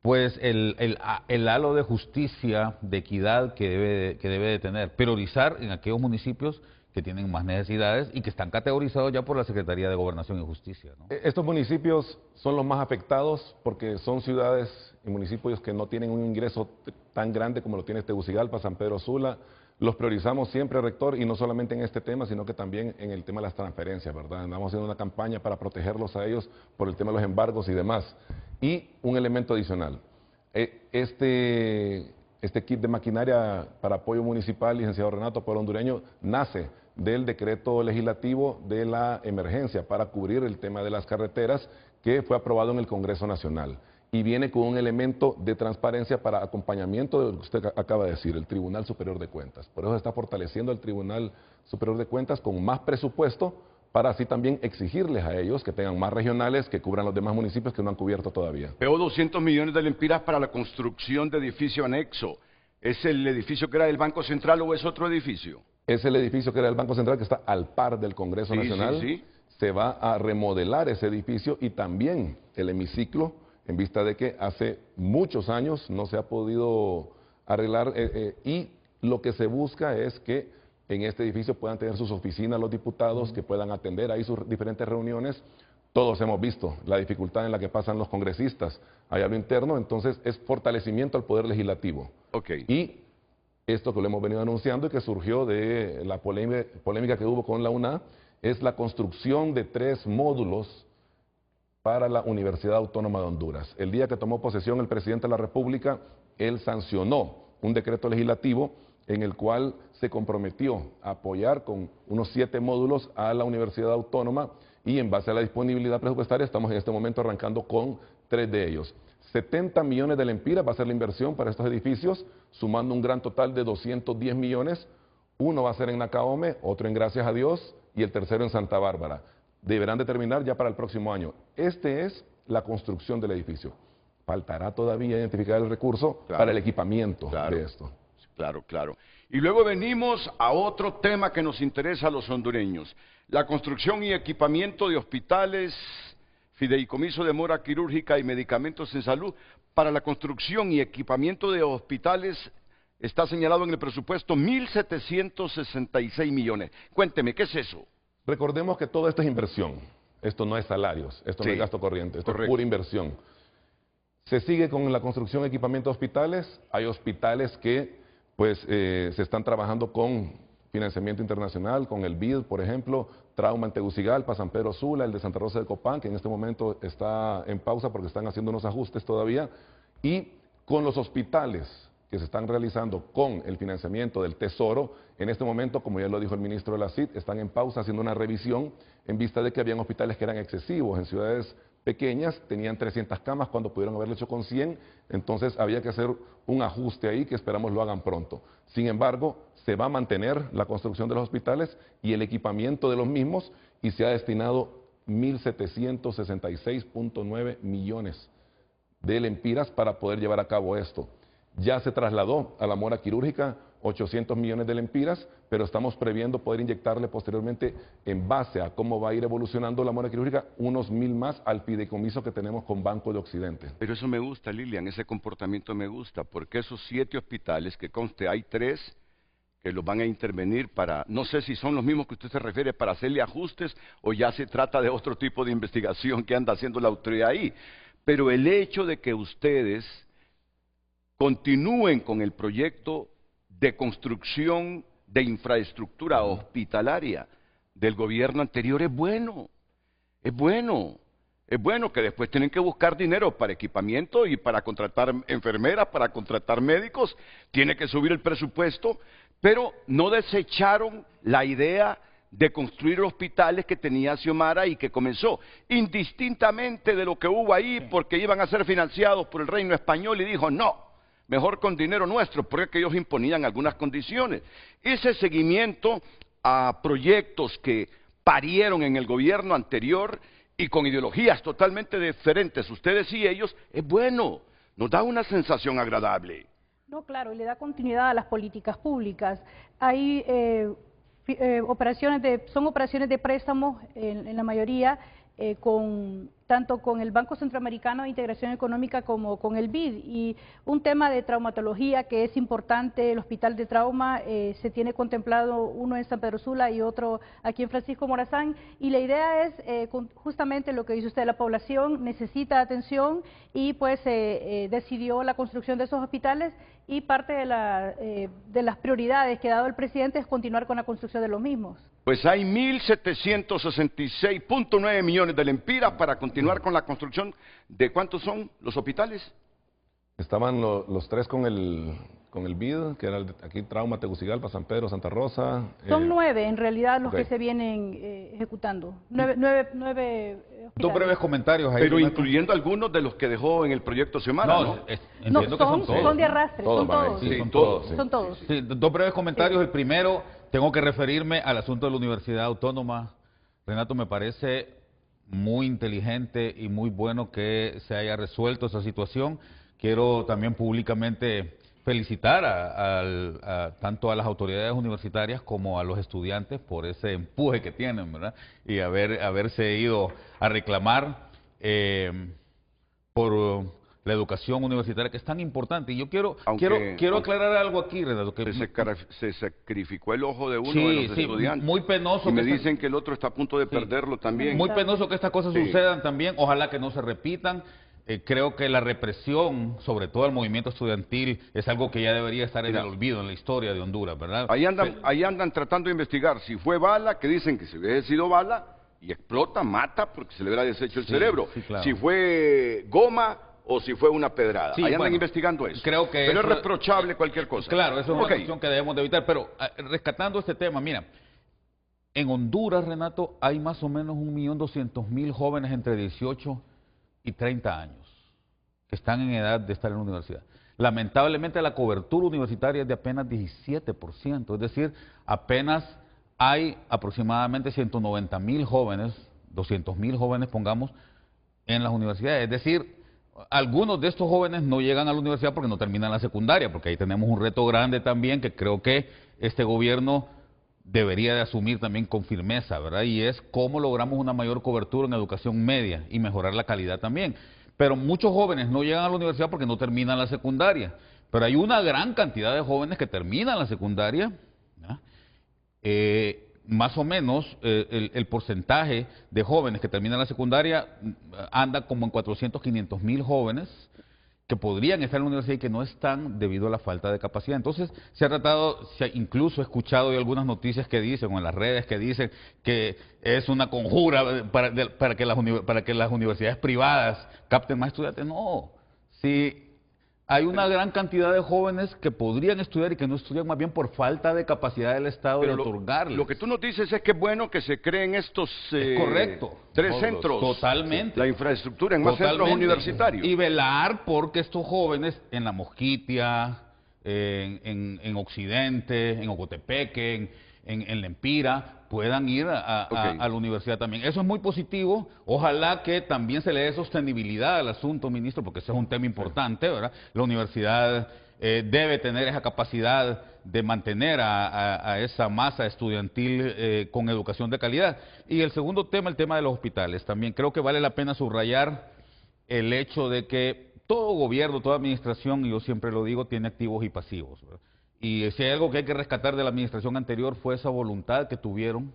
pues el halo de justicia, de equidad que debe de tener. Priorizar en aquellos municipios que tienen más necesidades y que están categorizados ya por la Secretaría de Gobernación y Justicia, ¿no? Estos municipios son los más afectados porque son ciudades y municipios que no tienen un ingreso tan grande como lo tiene Tegucigalpa, San Pedro Sula. Los priorizamos siempre, rector, y no solamente en este tema, sino que también en el tema de las transferencias, ¿verdad? Andamos haciendo una campaña para protegerlos a ellos por el tema de los embargos y demás. Y un elemento adicional, este kit de maquinaria para apoyo municipal, licenciado Renato, pueblo hondureño, nace del decreto legislativo de la emergencia para cubrir el tema de las carreteras que fue aprobado en el Congreso Nacional. Y viene con un elemento de transparencia para acompañamiento de lo que usted acaba de decir, el Tribunal Superior de Cuentas. Por eso se está fortaleciendo el Tribunal Superior de Cuentas con más presupuesto para así también exigirles a ellos que tengan más regionales que cubran los demás municipios que no han cubierto todavía. Veo 200 millones de lempiras para la construcción de edificio anexo. ¿Es el edificio que era del Banco Central o es otro edificio? Es el edificio que era del Banco Central que está al par del Congreso Nacional. Sí. Se va a remodelar ese edificio y también el hemiciclo, en vista de que hace muchos años no se ha podido arreglar y lo que se busca es que en este edificio puedan tener sus oficinas los diputados, que puedan atender ahí sus diferentes reuniones. Todos hemos visto la dificultad en la que pasan los congresistas allá a lo interno, entonces es fortalecimiento al Poder Legislativo. Y esto que lo hemos venido anunciando y que surgió de la polémica que hubo con la UNA, es la construcción de 3 módulos para la Universidad Autónoma de Honduras. El día que tomó posesión el presidente de la República, él sancionó un decreto legislativo en el cual se comprometió a apoyar con unos 7 módulos a la Universidad Autónoma y en base a la disponibilidad presupuestaria estamos en este momento arrancando con 3 de ellos. 70 millones de lempiras va a ser la inversión para estos edificios, sumando un gran total de 210 millones. Uno va a ser en Nacaome, otro en Gracias a Dios y el tercero en Santa Bárbara. Deberán de terminar ya para el próximo año. Este es la construcción del edificio. Faltará todavía identificar el recurso para el equipamiento de esto. Claro. Y luego venimos a otro tema que nos interesa a los hondureños. La construcción y equipamiento de hospitales, fideicomiso de mora quirúrgica y medicamentos en salud. Para la construcción y equipamiento de hospitales está señalado en el presupuesto 1.766 millones. Cuénteme, ¿qué es eso? Recordemos que todo esto es inversión. Esto no es salarios, esto no es gasto corriente, esto es pura inversión. Se sigue con la construcción y equipamiento de hospitales. Hay hospitales que pues se están trabajando con financiamiento internacional, con el BID, por ejemplo, Trauma en Tegucigalpa, San Pedro Sula, el de Santa Rosa de Copán, que en este momento está en pausa porque están haciendo unos ajustes todavía, y con los hospitales que se están realizando con el financiamiento del Tesoro, en este momento, como ya lo dijo el ministro de la CID, están en pausa haciendo una revisión en vista de que habían hospitales que eran excesivos en ciudades pequeñas, tenían 300 camas cuando pudieron haberlo hecho con 100, entonces había que hacer un ajuste ahí que esperamos lo hagan pronto. Sin embargo, se va a mantener la construcción de los hospitales y el equipamiento de los mismos y se ha destinado 1.766.9 millones de lempiras para poder llevar a cabo esto. Ya se trasladó a la mora quirúrgica 800 millones de lempiras, pero estamos previendo poder inyectarle posteriormente, en base a cómo va a ir evolucionando la mora quirúrgica, unos 1.000 más al fideicomiso que tenemos con Banco de Occidente. Pero eso me gusta, Lilian, ese comportamiento me gusta, porque esos 7 hospitales, que conste, hay 3 que los van a intervenir para, no sé si son los mismos que usted se refiere, para hacerle ajustes, o ya se trata de otro tipo de investigación que anda haciendo la autoridad ahí. Pero el hecho de que ustedes continúen con el proyecto de construcción de infraestructura hospitalaria del gobierno anterior es bueno. Es bueno que después tienen que buscar dinero para equipamiento y para contratar enfermeras, para contratar médicos, tiene que subir el presupuesto, pero no desecharon la idea de construir hospitales que tenía Xiomara y que comenzó, indistintamente de lo que hubo ahí, porque iban a ser financiados por el reino español, y dijo, no, mejor con dinero nuestro, porque ellos imponían algunas condiciones. Ese seguimiento a proyectos que parieron en el gobierno anterior y con ideologías totalmente diferentes, ustedes y ellos, es bueno, nos da una sensación agradable. No, claro, y le da continuidad a las políticas públicas. Hay son operaciones de préstamos en la mayoría, tanto con el Banco Centroamericano de Integración Económica como con el BID. Y un tema de traumatología que es importante, el hospital de trauma, se tiene contemplado uno en San Pedro Sula y otro aquí en Francisco Morazán. Y la idea es justamente lo que dice usted, la población necesita atención y pues decidió la construcción de esos hospitales, y parte de las prioridades que ha dado el presidente es continuar con la construcción de los mismos. Pues hay 1.766.9 millones de lempiras para continuar con la construcción. ¿De cuántos son los hospitales? Estaban los tres con el BID, que era aquí Trauma, Tegucigalpa, San Pedro, Santa Rosa. Son 9 en realidad los okay. que se vienen ejecutando. 9 hospitales. Dos breves comentarios ahí. Pero incluyendo algunos de los que dejó en el proyecto Xiomara, ¿no? Entiendo que son todos. Son de arrastre, son todos. Sí, son todos. Son todos. Sí, dos breves comentarios. El primero, tengo que referirme al asunto de la Universidad Autónoma. Renato, me parece muy inteligente y muy bueno que se haya resuelto esa situación. Quiero también públicamente felicitar tanto a las autoridades universitarias como a los estudiantes por ese empuje que tienen, ¿verdad? Y haberse ido a reclamar por la educación universitaria, que es tan importante. Y yo quiero aclarar algo aquí, Renato. Que se sacrificó el ojo de uno sí, de los estudiantes. Muy penoso. Y me dicen que el otro está a punto de perderlo también. Muy penoso que estas cosas sucedan también. Ojalá que no se repitan. Creo que la represión, sobre todo al movimiento estudiantil, es algo que ya debería estar en el olvido en la historia de Honduras, ¿verdad? Ahí andan tratando de investigar si fue bala, que dicen que si hubiese sido bala, y explota, mata, porque se le hubiera deshecho el cerebro. Sí, claro. Si fue goma o si fue una pedrada. Ahí andan investigando eso. Creo que pero es reprochable cualquier cosa. Claro, eso es una cuestión que debemos de evitar. Pero rescatando este tema, mira, en Honduras, Renato, hay más o menos 1.200.000 jóvenes entre 18 y 30 años que están en edad de estar en la universidad. Lamentablemente la cobertura universitaria es de apenas 17%, es decir, apenas hay aproximadamente 190.000 jóvenes, 200.000 jóvenes pongamos, en las universidades. Es decir, algunos de estos jóvenes no llegan a la universidad porque no terminan la secundaria, porque ahí tenemos un reto grande también que creo que este gobierno debería de asumir también con firmeza, ¿verdad? Y es cómo logramos una mayor cobertura en educación media y mejorar la calidad también. Pero muchos jóvenes no llegan a la universidad porque no terminan la secundaria. Pero hay una gran cantidad de jóvenes que terminan la secundaria, ¿verdad? Más o menos el porcentaje de jóvenes que terminan la secundaria anda como en 400.000-500.000 jóvenes que podrían estar en la universidad y que no están debido a la falta de capacidad. Entonces, incluso he escuchado de algunas noticias que dicen, o en las redes que dicen, que es una conjura para que las universidades privadas capten más estudiantes. No, si hay una gran cantidad de jóvenes que podrían estudiar y que no estudian más bien por falta de capacidad del Estado de otorgarles. Lo que tú nos dices es que es bueno que se creen estos correcto. 3 centros. Totalmente. La infraestructura en más centros universitarios. Y velar porque estos jóvenes en La Mosquitia, en Occidente, en Ocotepeque, en Lempira, puedan ir a la universidad también. Eso es muy positivo. Ojalá que también se le dé sostenibilidad al asunto, ministro, porque ese es un tema importante, ¿verdad? La universidad debe tener esa capacidad de mantener a esa masa estudiantil con educación de calidad. Y el segundo tema, el tema de los hospitales. También creo que vale la pena subrayar el hecho de que todo gobierno, toda administración, y yo siempre lo digo, tiene activos y pasivos, ¿verdad? Y si hay algo que hay que rescatar de la administración anterior fue esa voluntad que tuvieron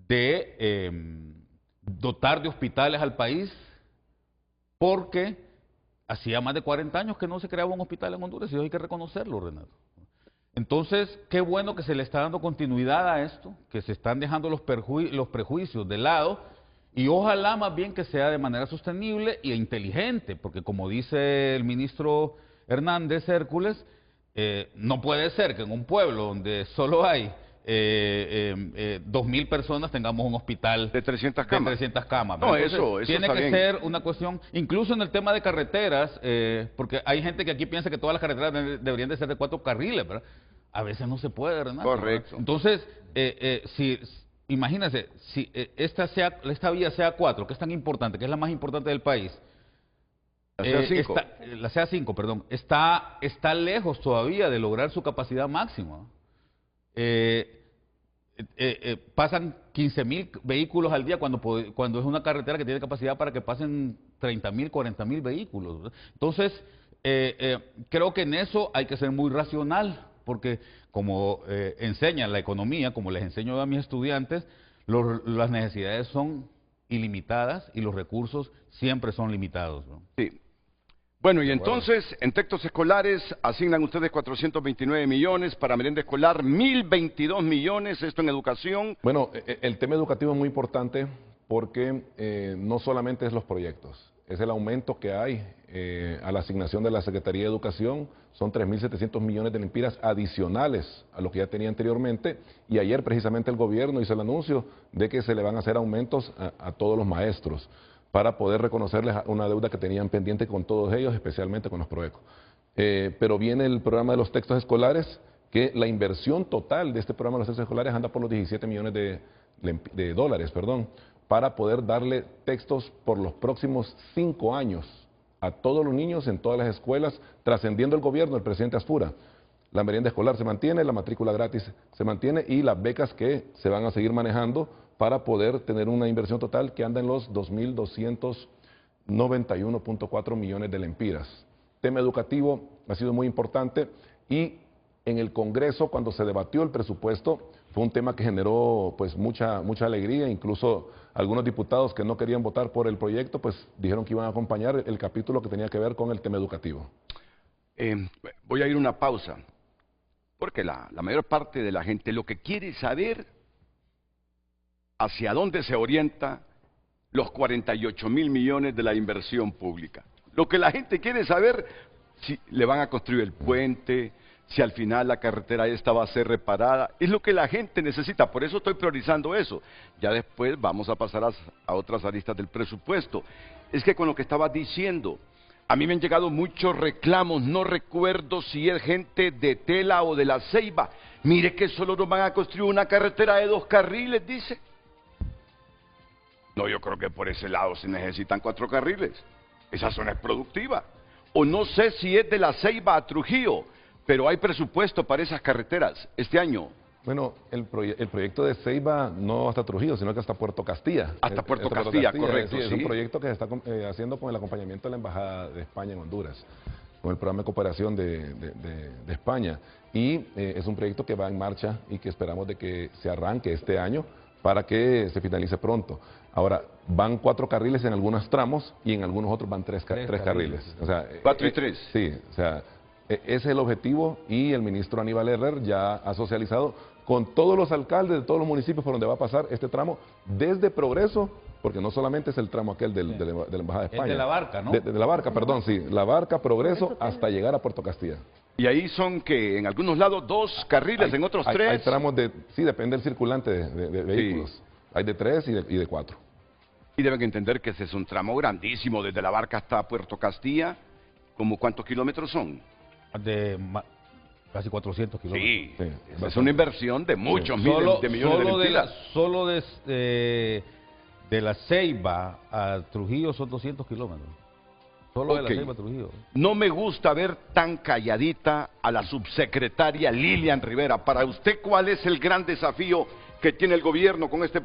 de dotar de hospitales al país, porque hacía más de 40 años que no se creaba un hospital en Honduras, y eso hay que reconocerlo, Renato. Entonces, qué bueno que se le está dando continuidad a esto, que se están dejando los prejuicios de lado, y ojalá más bien que sea de manera sostenible e inteligente, porque como dice el ministro Hernández Hércules, no puede ser que en un pueblo donde solo hay 2.000 personas tengamos un hospital de 300 camas. De 300 camas. No, entonces, eso tiene está que bien. ser una cuestión, incluso en el tema de carreteras, porque hay gente que aquí piensa que todas las carreteras deberían de ser de 4 carriles, ¿verdad? A veces no se puede, Renato. Correcto. ¿verdad? Entonces, imagínense, si esta vía sea 4, que es tan importante, que es la más importante del país, La CA5. la CA5, perdón, está lejos todavía de lograr su capacidad máxima. Pasan 15.000 vehículos al día cuando es una carretera que tiene capacidad para que pasen 30.000, 40.000 vehículos, ¿verdad? Entonces, creo que en eso hay que ser muy racional, porque como enseña la economía, como les enseño a mis estudiantes, las necesidades son ilimitadas y los recursos siempre son limitados, ¿no? Sí. Bueno, y entonces, en textos escolares asignan ustedes 429 millones, para merienda escolar 1.022 millones, esto en educación. Bueno, el tema educativo es muy importante porque no solamente es los proyectos, es el aumento que hay a la asignación de la Secretaría de Educación, son 3.700 millones de lempiras adicionales a lo que ya tenía anteriormente, y ayer precisamente el gobierno hizo el anuncio de que se le van a hacer aumentos a todos los maestros, para poder reconocerles una deuda que tenían pendiente con todos ellos, especialmente con los Proeco. Pero viene el programa de los textos escolares, que la inversión total de este programa de los textos escolares anda por los 17 millones de dólares, para poder darle textos por los próximos 5 años a todos los niños en todas las escuelas, trascendiendo el gobierno, el presidente Asfura. La merienda escolar se mantiene, la matrícula gratis se mantiene y las becas que se van a seguir manejando para poder tener una inversión total que anda en los 2.291.4 millones de lempiras. Tema educativo ha sido muy importante y en el Congreso, cuando se debatió el presupuesto, fue un tema que generó pues mucha alegría, incluso algunos diputados que no querían votar por el proyecto, pues dijeron que iban a acompañar el capítulo que tenía que ver con el tema educativo. Voy a ir a una pausa, porque la mayor parte de la gente lo que quiere saber hacia dónde se orienta los 48.000 millones de la inversión pública. Lo que la gente quiere saber, si le van a construir el puente, si al final la carretera esta va a ser reparada, es lo que la gente necesita, por eso estoy priorizando eso. Ya después vamos a pasar a otras aristas del presupuesto. Es que con lo que estaba diciendo, a mí me han llegado muchos reclamos, no recuerdo si es gente de Tela o de La Ceiba. Mire que solo nos van a construir una carretera de 2 carriles, dice. No, yo creo que por ese lado se necesitan 4 carriles. Esa zona es productiva. O no sé si es de La Ceiba a Trujillo, pero hay presupuesto para esas carreteras este año. Bueno, el proyecto de Ceiba no hasta Trujillo, sino que hasta Puerto Castilla. Hasta Puerto Castilla, correcto. Sí, es un proyecto que se está haciendo con el acompañamiento de la Embajada de España en Honduras, con el programa de cooperación de España. Y es un proyecto que va en marcha y que esperamos de que se arranque este año para que se finalice pronto. Ahora, van 4 carriles en algunos tramos y en algunos otros van 3 carriles. O sea, 4 y 3. Sí, o sea, ese es el objetivo y el ministro Aníbal Herrer ya ha socializado con todos los alcaldes de todos los municipios por donde va a pasar este tramo desde Progreso, porque no solamente es el tramo aquel de la Embajada de España. Es de La Barca, ¿no? De La Barca, perdón, sí. La Barca, Progreso, hasta llegar a Puerto Castilla. Y ahí son que en algunos lados 2 carriles, en otros 3. Hay tramos sí, depende del circulante de vehículos. Sí. Hay de 3 y de 4. Y deben entender que ese es un tramo grandísimo, desde La Barca hasta Puerto Castilla. ¿Cómo cuántos kilómetros son? De casi 400 kilómetros. Sí, es una inversión de muchos miles de millones de lempiras. Solo de La Ceiba a Trujillo son 200 kilómetros. Solo de La Ceiba a Trujillo. No me gusta ver tan calladita a la subsecretaria Lilian Rivera. Para usted, ¿cuál es el gran desafío que tiene el gobierno con este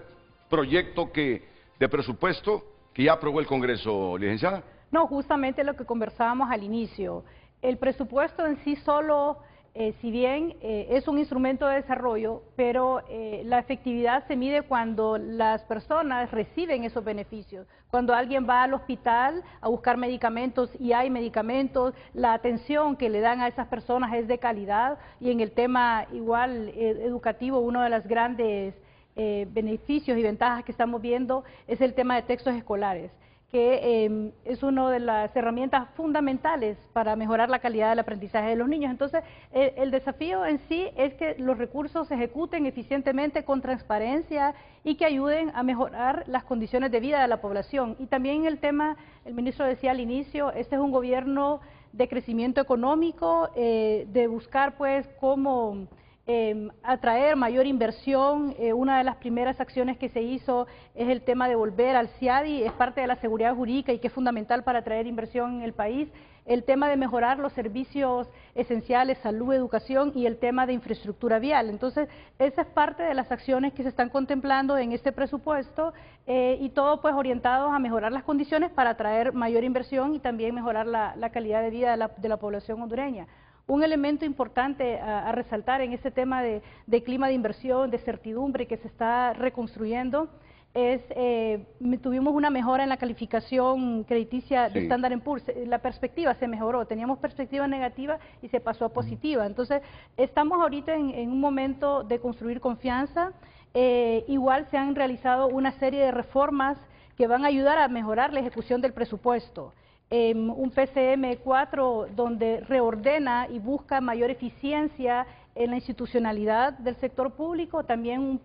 proyecto de presupuesto que ya aprobó el Congreso, licenciada? No, justamente lo que conversábamos al inicio. El presupuesto en sí solo, si bien es un instrumento de desarrollo, pero la efectividad se mide cuando las personas reciben esos beneficios. Cuando alguien va al hospital a buscar medicamentos y hay medicamentos, la atención que le dan a esas personas es de calidad. Y en el tema igual educativo, uno de los grandes beneficios y ventajas que estamos viendo es el tema de textos escolares, que es una de las herramientas fundamentales para mejorar la calidad del aprendizaje de los niños. Entonces, el desafío en sí es que los recursos se ejecuten eficientemente, con transparencia, y que ayuden a mejorar las condiciones de vida de la población. Y también el tema, el ministro decía al inicio, este es un gobierno de crecimiento económico, de buscar pues cómo atraer mayor inversión. Una de las primeras acciones que se hizo es el tema de volver al CIADI, es parte de la seguridad jurídica y que es fundamental para atraer inversión en el país. El tema de mejorar los servicios esenciales, salud, educación, y el tema de infraestructura vial. Entonces, esa es parte de las acciones que se están contemplando en este presupuesto, y todo pues orientado a mejorar las condiciones para atraer mayor inversión y también mejorar la calidad de vida de la población hondureña. Un elemento importante a resaltar en este tema de clima de inversión, de certidumbre que se está reconstruyendo, es tuvimos una mejora en la calificación crediticia de Standard & Poor's. La perspectiva se mejoró, teníamos perspectiva negativa y se pasó a positiva. Entonces, estamos ahorita en un momento de construir confianza. Igual se han realizado una serie de reformas que van a ayudar a mejorar la ejecución del presupuesto. Un PCM4 donde reordena y busca mayor eficiencia en la institucionalidad del sector público, también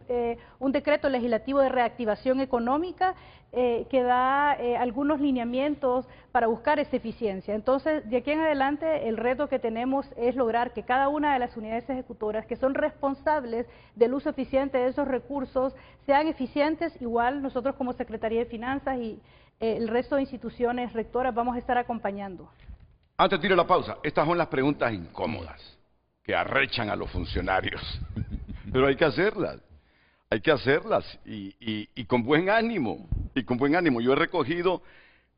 un decreto legislativo de reactivación económica que da algunos lineamientos para buscar esa eficiencia. Entonces, de aquí en adelante, el reto que tenemos es lograr que cada una de las unidades ejecutoras que son responsables del uso eficiente de esos recursos sean eficientes. Igual nosotros como Secretaría de Finanzas y el resto de instituciones rectoras vamos a estar acompañando. Antes de ir a la pausa, estas son las preguntas incómodas que arrechan a los funcionarios, pero hay que hacerlas y con buen ánimo, Yo he recogido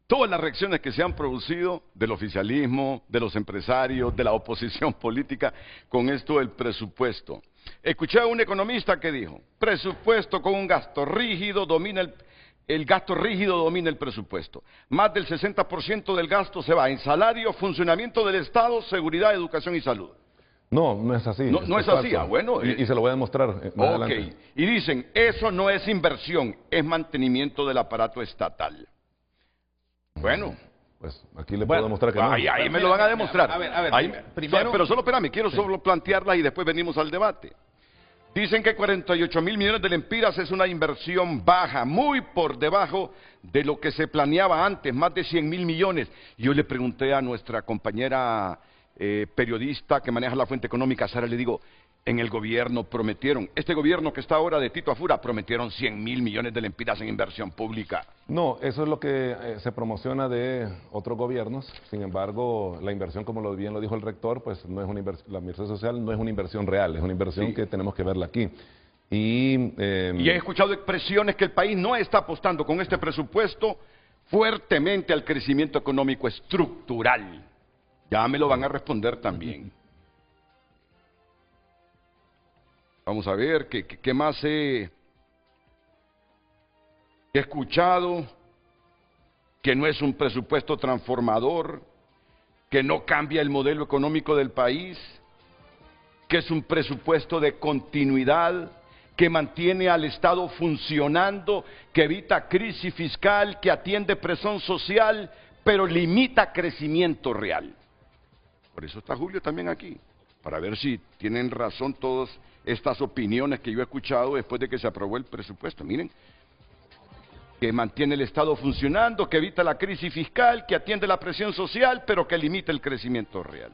todas las reacciones que se han producido del oficialismo, de los empresarios, de la oposición política con esto del presupuesto. Escuché a un economista que dijo, presupuesto con un gasto rígido el gasto rígido domina el presupuesto. Más del 60% del gasto se va en salario, funcionamiento del Estado, seguridad, educación y salud. No, no es así. No es así, bueno. Y se lo voy a demostrar más adelante. Y dicen, eso no es inversión, es mantenimiento del aparato estatal. Bueno. Pues aquí le puedo demostrar que no. Ahí me lo van a demostrar. A ver, primero... Pero solo espérame, quiero solo plantearlas y después venimos al debate. Dicen que 48.000 millones de lempiras es una inversión baja, muy por debajo de lo que se planeaba antes, más de 100.000 millones. Yo le pregunté a nuestra compañera periodista que maneja la fuente económica, Sara, le digo, en el gobierno prometieron, este gobierno que está ahora de Tito Afura, prometieron 100.000 millones de lempiras en inversión pública. No, eso es lo que se promociona de otros gobiernos. Sin embargo, la inversión, como bien lo dijo el rector, pues no es una inversión, la inversión social no es una inversión real, es una inversión que tenemos que verla aquí. Y he escuchado expresiones que el país no está apostando con este presupuesto fuertemente al crecimiento económico estructural. Ya me lo van a responder también. Vamos a ver qué más he escuchado, que no es un presupuesto transformador, que no cambia el modelo económico del país, que es un presupuesto de continuidad, que mantiene al Estado funcionando, que evita crisis fiscal, que atiende presión social, pero limita crecimiento real. Por eso está Julio también aquí, para ver si tienen razón todas estas opiniones que yo he escuchado después de que se aprobó el presupuesto. Miren, que mantiene el Estado funcionando, que evita la crisis fiscal, que atiende la presión social, pero que limita el crecimiento real.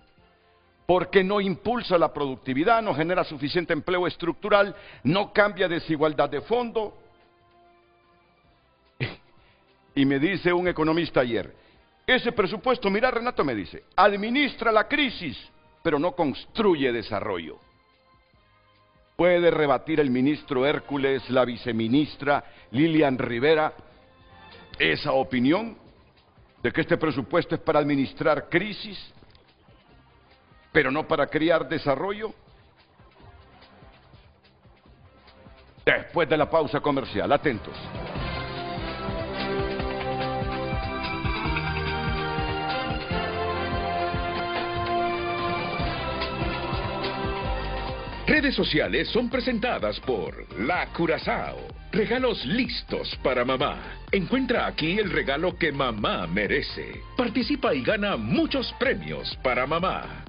Porque no impulsa la productividad, no genera suficiente empleo estructural, no cambia desigualdad de fondo. Y me dice un economista ayer, ese presupuesto, mira Renato, me dice, administra la crisis, pero no construye desarrollo. ¿Puede rebatir el ministro Hércules, la viceministra Lilian Rivera, esa opinión de que este presupuesto es para administrar crisis, pero no para crear desarrollo? Después de la pausa comercial, atentos. Redes sociales son presentadas por La Curazao. Regalos listos para mamá. Encuentra aquí el regalo que mamá merece. Participa y gana muchos premios para mamá.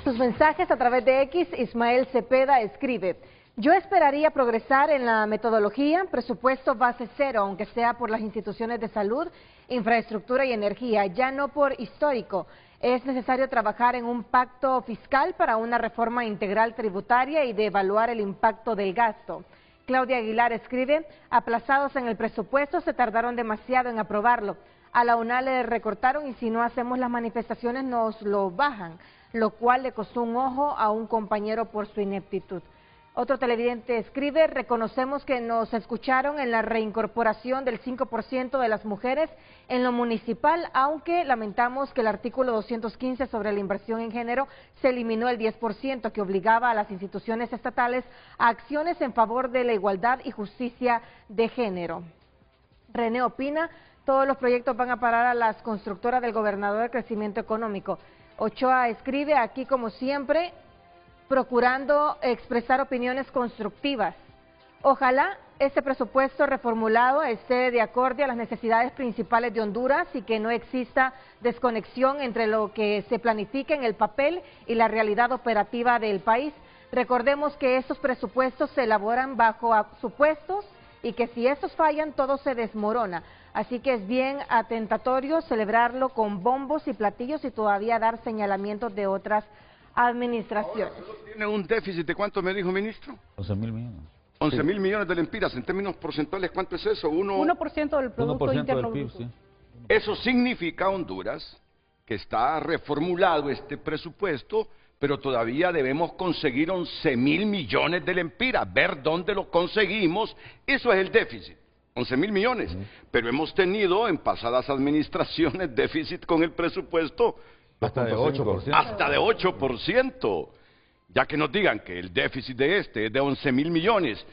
Sus mensajes a través de X, Ismael Cepeda escribe: yo esperaría progresar en la metodología, presupuesto base cero, aunque sea por las instituciones de salud, infraestructura y energía, ya no por histórico. Es necesario trabajar en un pacto fiscal para una reforma integral tributaria y de evaluar el impacto del gasto. Claudia Aguilar escribe: aplazados en el presupuesto, se tardaron demasiado en aprobarlo. A la UNAL le recortaron y si no hacemos las manifestaciones nos lo bajan, lo cual le costó un ojo a un compañero por su ineptitud. Otro televidente escribe: reconocemos que nos escucharon en la reincorporación del 5% de las mujeres en lo municipal, aunque lamentamos que el artículo 215 sobre la inversión en género se eliminó el 10% que obligaba a las instituciones estatales a acciones en favor de la igualdad y justicia de género. René opina: todos los proyectos van a parar a las constructoras del gobernador de crecimiento económico. Ochoa escribe: aquí como siempre, procurando expresar opiniones constructivas. Ojalá este presupuesto reformulado esté de acuerdo a las necesidades principales de Honduras y que no exista desconexión entre lo que se planifica en el papel y la realidad operativa del país. Recordemos que estos presupuestos se elaboran bajo supuestos y que si estos fallan todo se desmorona. Así que es bien atentatorio celebrarlo con bombos y platillos y todavía dar señalamientos de otras administraciones. Ahora, ¿solo tiene un déficit de cuánto me dijo, ministro? 11.000 millones. 11.000 millones de lempiras. En términos porcentuales, ¿cuánto es eso? 1% del Producto 1% Interno del PIB, Bruto. sí. Eso significa, Honduras, que está reformulado este presupuesto, pero todavía debemos conseguir 11.000 millones de lempiras, ver dónde lo conseguimos. Eso es el déficit, 11.000 millones. Pero hemos tenido en pasadas administraciones déficit con el presupuesto Hasta de 8%. hasta de 8%. Ya que nos digan que el déficit de este es de 11.000 millones,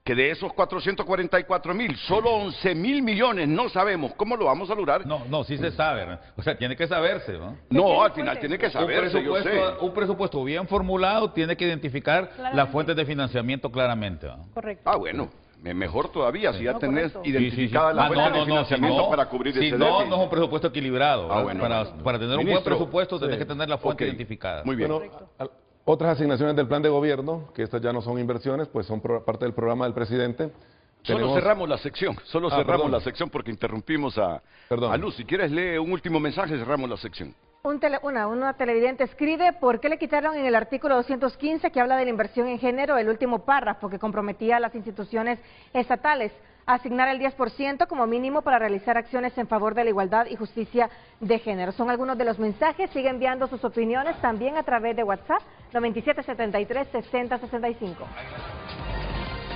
que de esos 444.000, solo 11.000 millones no sabemos cómo lo vamos a lograr. No, sí se sabe, ¿no? O sea, tiene que saberse, ¿no? No, al final tiene que saberse, yo sé. Un presupuesto bien formulado tiene que identificar las fuentes de financiamiento claramente, ¿no? Correcto. Ah, bueno, mejor todavía, si ya No, tenés correcto. identificadas las fuentes de financiamiento para cubrir ese déficit. No es un presupuesto equilibrado. Ah, ¿verdad? bueno. Para tener un buen Ministro, presupuesto tenés sí. que tener la fuente Ok, identificada. muy bien. Bueno, otras asignaciones del plan de gobierno, que estas ya no son inversiones, pues son parte del programa del presidente. Solo cerramos la sección, perdón. la sección porque interrumpimos a Luz. Si quieres, lee un último mensaje, cerramos la sección. Una televidente escribe: ¿por qué le quitaron en el artículo 215 que habla de la inversión en género el último párrafo que comprometía a las instituciones estatales a asignar el 10% como mínimo para realizar acciones en favor de la igualdad y justicia de género? Son algunos de los mensajes. Sigue enviando sus opiniones también a través de WhatsApp 9773-6065.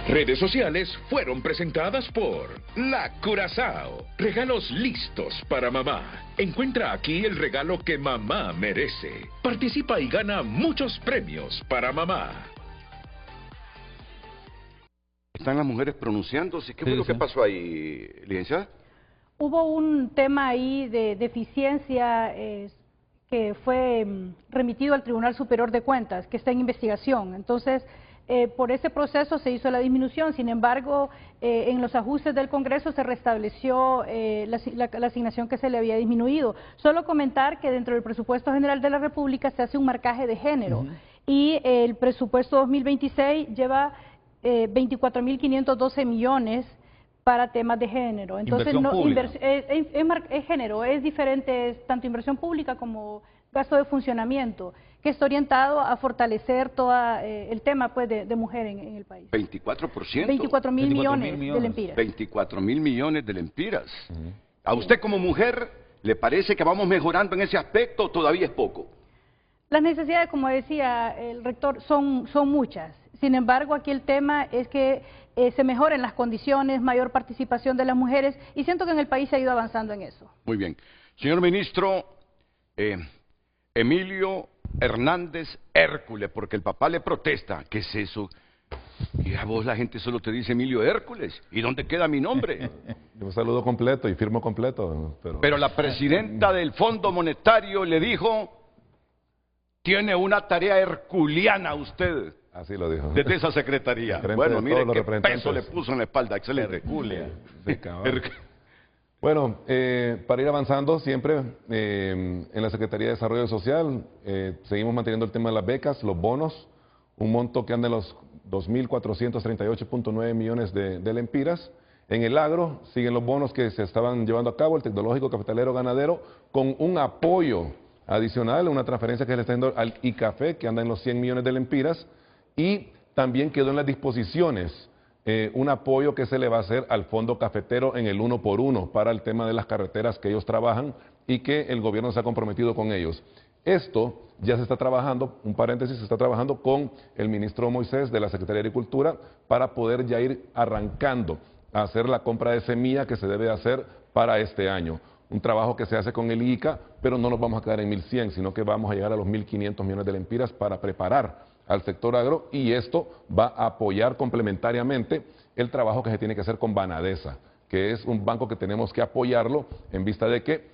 Redes sociales fueron presentadas por La Curazao. Regalos listos para mamá. Encuentra aquí el regalo que mamá merece. Participa y gana muchos premios para mamá. Están las mujeres pronunciándose. ¿Qué fue lo que pasó ahí, licenciada? Hubo un tema ahí de deficiencia que fue remitido al Tribunal Superior de Cuentas, que está en investigación. Entonces, por ese proceso se hizo la disminución. Sin embargo, en los ajustes del Congreso se restableció la asignación que se le había disminuido. Solo comentar que dentro del presupuesto general de la República se hace un marcaje de género y el presupuesto 2026 lleva 24.512 millones para temas de género. Entonces, es género, es diferente, es tanto inversión pública como gasto de funcionamiento, que está orientado a fortalecer todo el tema pues, de mujer en el país. 24%. 24.000 millones de lempiras. 24.000 millones de lempiras. ¿A usted como mujer le parece que vamos mejorando en ese aspecto o todavía es poco? Las necesidades, como decía el rector, son muchas. Sin embargo, aquí el tema es que se mejoren las condiciones, mayor participación de las mujeres, y siento que en el país se ha ido avanzando en eso. Muy bien. Señor ministro, Emilio Hernández Hércules, porque el papá le protesta. ¿Qué es eso? Y a vos la gente solo te dice Emilio Hércules. ¿Y dónde queda mi nombre? Yo saludo completo y firmo completo. Pero la presidenta del Fondo Monetario le dijo tiene una tarea herculeana usted Así lo dijo. desde esa secretaría. Frente Bueno, de mire todos los qué representantes. peso le puso en la espalda, excelente. Herculia. Sí, cabal. Bueno, para ir avanzando siempre en la Secretaría de Desarrollo Social, seguimos manteniendo el tema de las becas, los bonos, un monto que anda en los 2.438.9 millones de lempiras. En el agro siguen los bonos que se estaban llevando a cabo, el tecnológico, cafetalero, ganadero, con un apoyo adicional, una transferencia que se le está dando al ICAFE, que anda en los 100 millones de lempiras, y también quedó en las disposiciones un apoyo que se le va a hacer al fondo cafetero en el 1 por 1 para el tema de las carreteras que ellos trabajan y que el gobierno se ha comprometido con ellos. Esto ya se está trabajando, un paréntesis, se está trabajando con el ministro Moisés de la Secretaría de Agricultura para poder ya ir arrancando a hacer la compra de semilla que se debe hacer para este año. Un trabajo que se hace con el ICA, pero no nos vamos a quedar en 1.100, sino que vamos a llegar a los 1.500 millones de lempiras para preparar al sector agro, y esto va a apoyar complementariamente el trabajo que se tiene que hacer con Banadesa, que es un banco que tenemos que apoyarlo en vista de que,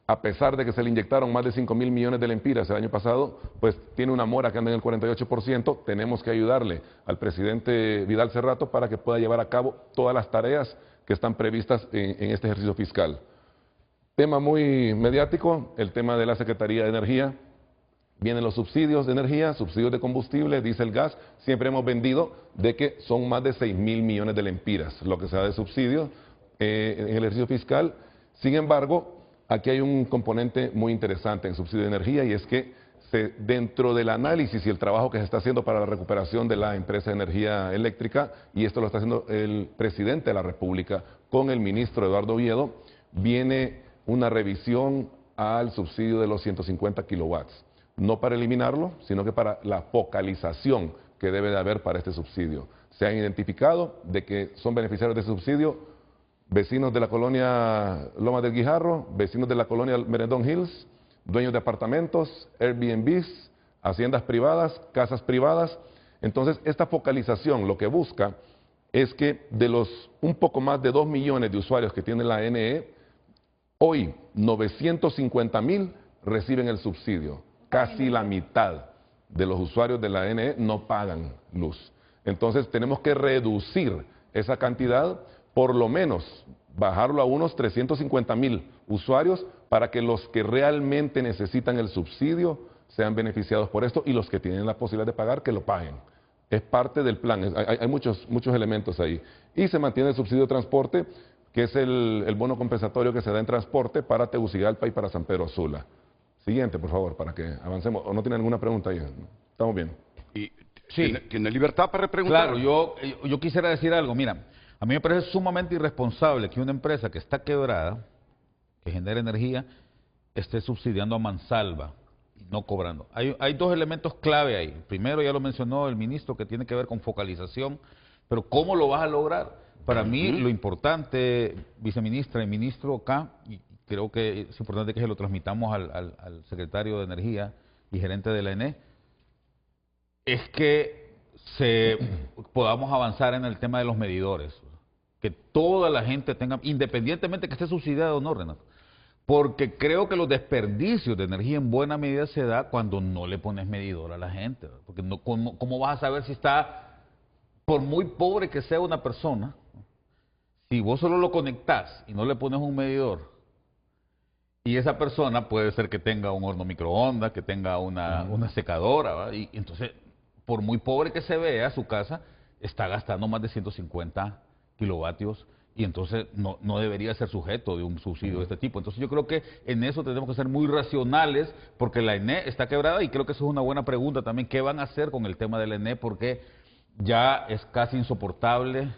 a pesar de que se le inyectaron más de 5.000 millones de lempiras el año pasado, pues tiene una mora que anda en el 48%, tenemos que ayudarle al presidente Vidal Cerrato para que pueda llevar a cabo todas las tareas que están previstas en este ejercicio fiscal. Tema muy mediático, el tema de la Secretaría de Energía. Vienen los subsidios de energía, subsidios de combustible, diésel, gas. Siempre hemos vendido de que son más de 6.000 millones de lempiras lo que se da de subsidio en el ejercicio fiscal. Sin embargo, aquí hay un componente muy interesante en subsidio de energía, y es que dentro del análisis y el trabajo que se está haciendo para la recuperación de la empresa de energía eléctrica, y esto lo está haciendo el presidente de la República con el ministro Eduardo Oviedo, viene una revisión al subsidio de los 150 kilowatts. No para eliminarlo, sino que para la focalización que debe de haber para este subsidio. Se han identificado de que son beneficiarios de ese subsidio vecinos de la colonia Lomas del Guijarro, vecinos de la colonia Merendón Hills, dueños de apartamentos, Airbnbs, haciendas privadas, casas privadas. Entonces, esta focalización lo que busca es que de los un poco más de 2 millones de usuarios que tiene la NE, hoy 950,000 reciben el subsidio. Casi la mitad de los usuarios de la NE no pagan luz. Entonces tenemos que reducir esa cantidad, por lo menos bajarlo a unos 350,000 usuarios para que los que realmente necesitan el subsidio sean beneficiados por esto, y los que tienen la posibilidad de pagar, que lo paguen. Es parte del plan, hay muchos elementos ahí. Y se mantiene el subsidio de transporte, que es el bono compensatorio que se da en transporte para Tegucigalpa y para San Pedro Sula. Siguiente, por favor, para que avancemos. ¿O no tiene ninguna pregunta ahí? ¿Estamos bien? Y Sí. ¿Tiene libertad para preguntar? Claro, yo quisiera decir algo. Mira, a mí me parece sumamente irresponsable que una empresa que está quebrada, que genera energía, esté subsidiando a mansalva y no cobrando. Hay dos elementos clave ahí. Primero, ya lo mencionó el ministro, que tiene que ver con focalización, pero ¿cómo lo vas a lograr? Para mí, lo importante, viceministra y ministro acá, y creo que es importante que se lo transmitamos al secretario de Energía y gerente de la ENE, es que podamos avanzar en el tema de los medidores. Que toda la gente tenga, independientemente que esté subsidiado o no, Renato. Porque creo que los desperdicios de energía en buena medida se da cuando no le pones medidor a la gente. Porque no, ¿cómo vas a saber si está, por muy pobre que sea una persona, si vos solo lo conectás y no le pones un medidor, y esa persona puede ser que tenga un horno microondas, que tenga una secadora, ¿verdad? Y entonces, por muy pobre que se vea su casa, está gastando más de 150 kilovatios, y entonces no debería ser sujeto de un subsidio de este tipo. Entonces yo creo que en eso tenemos que ser muy racionales, porque la ENE está quebrada, y creo que eso es una buena pregunta también. ¿Qué van a hacer con el tema de la ENE? Porque ya es casi insoportable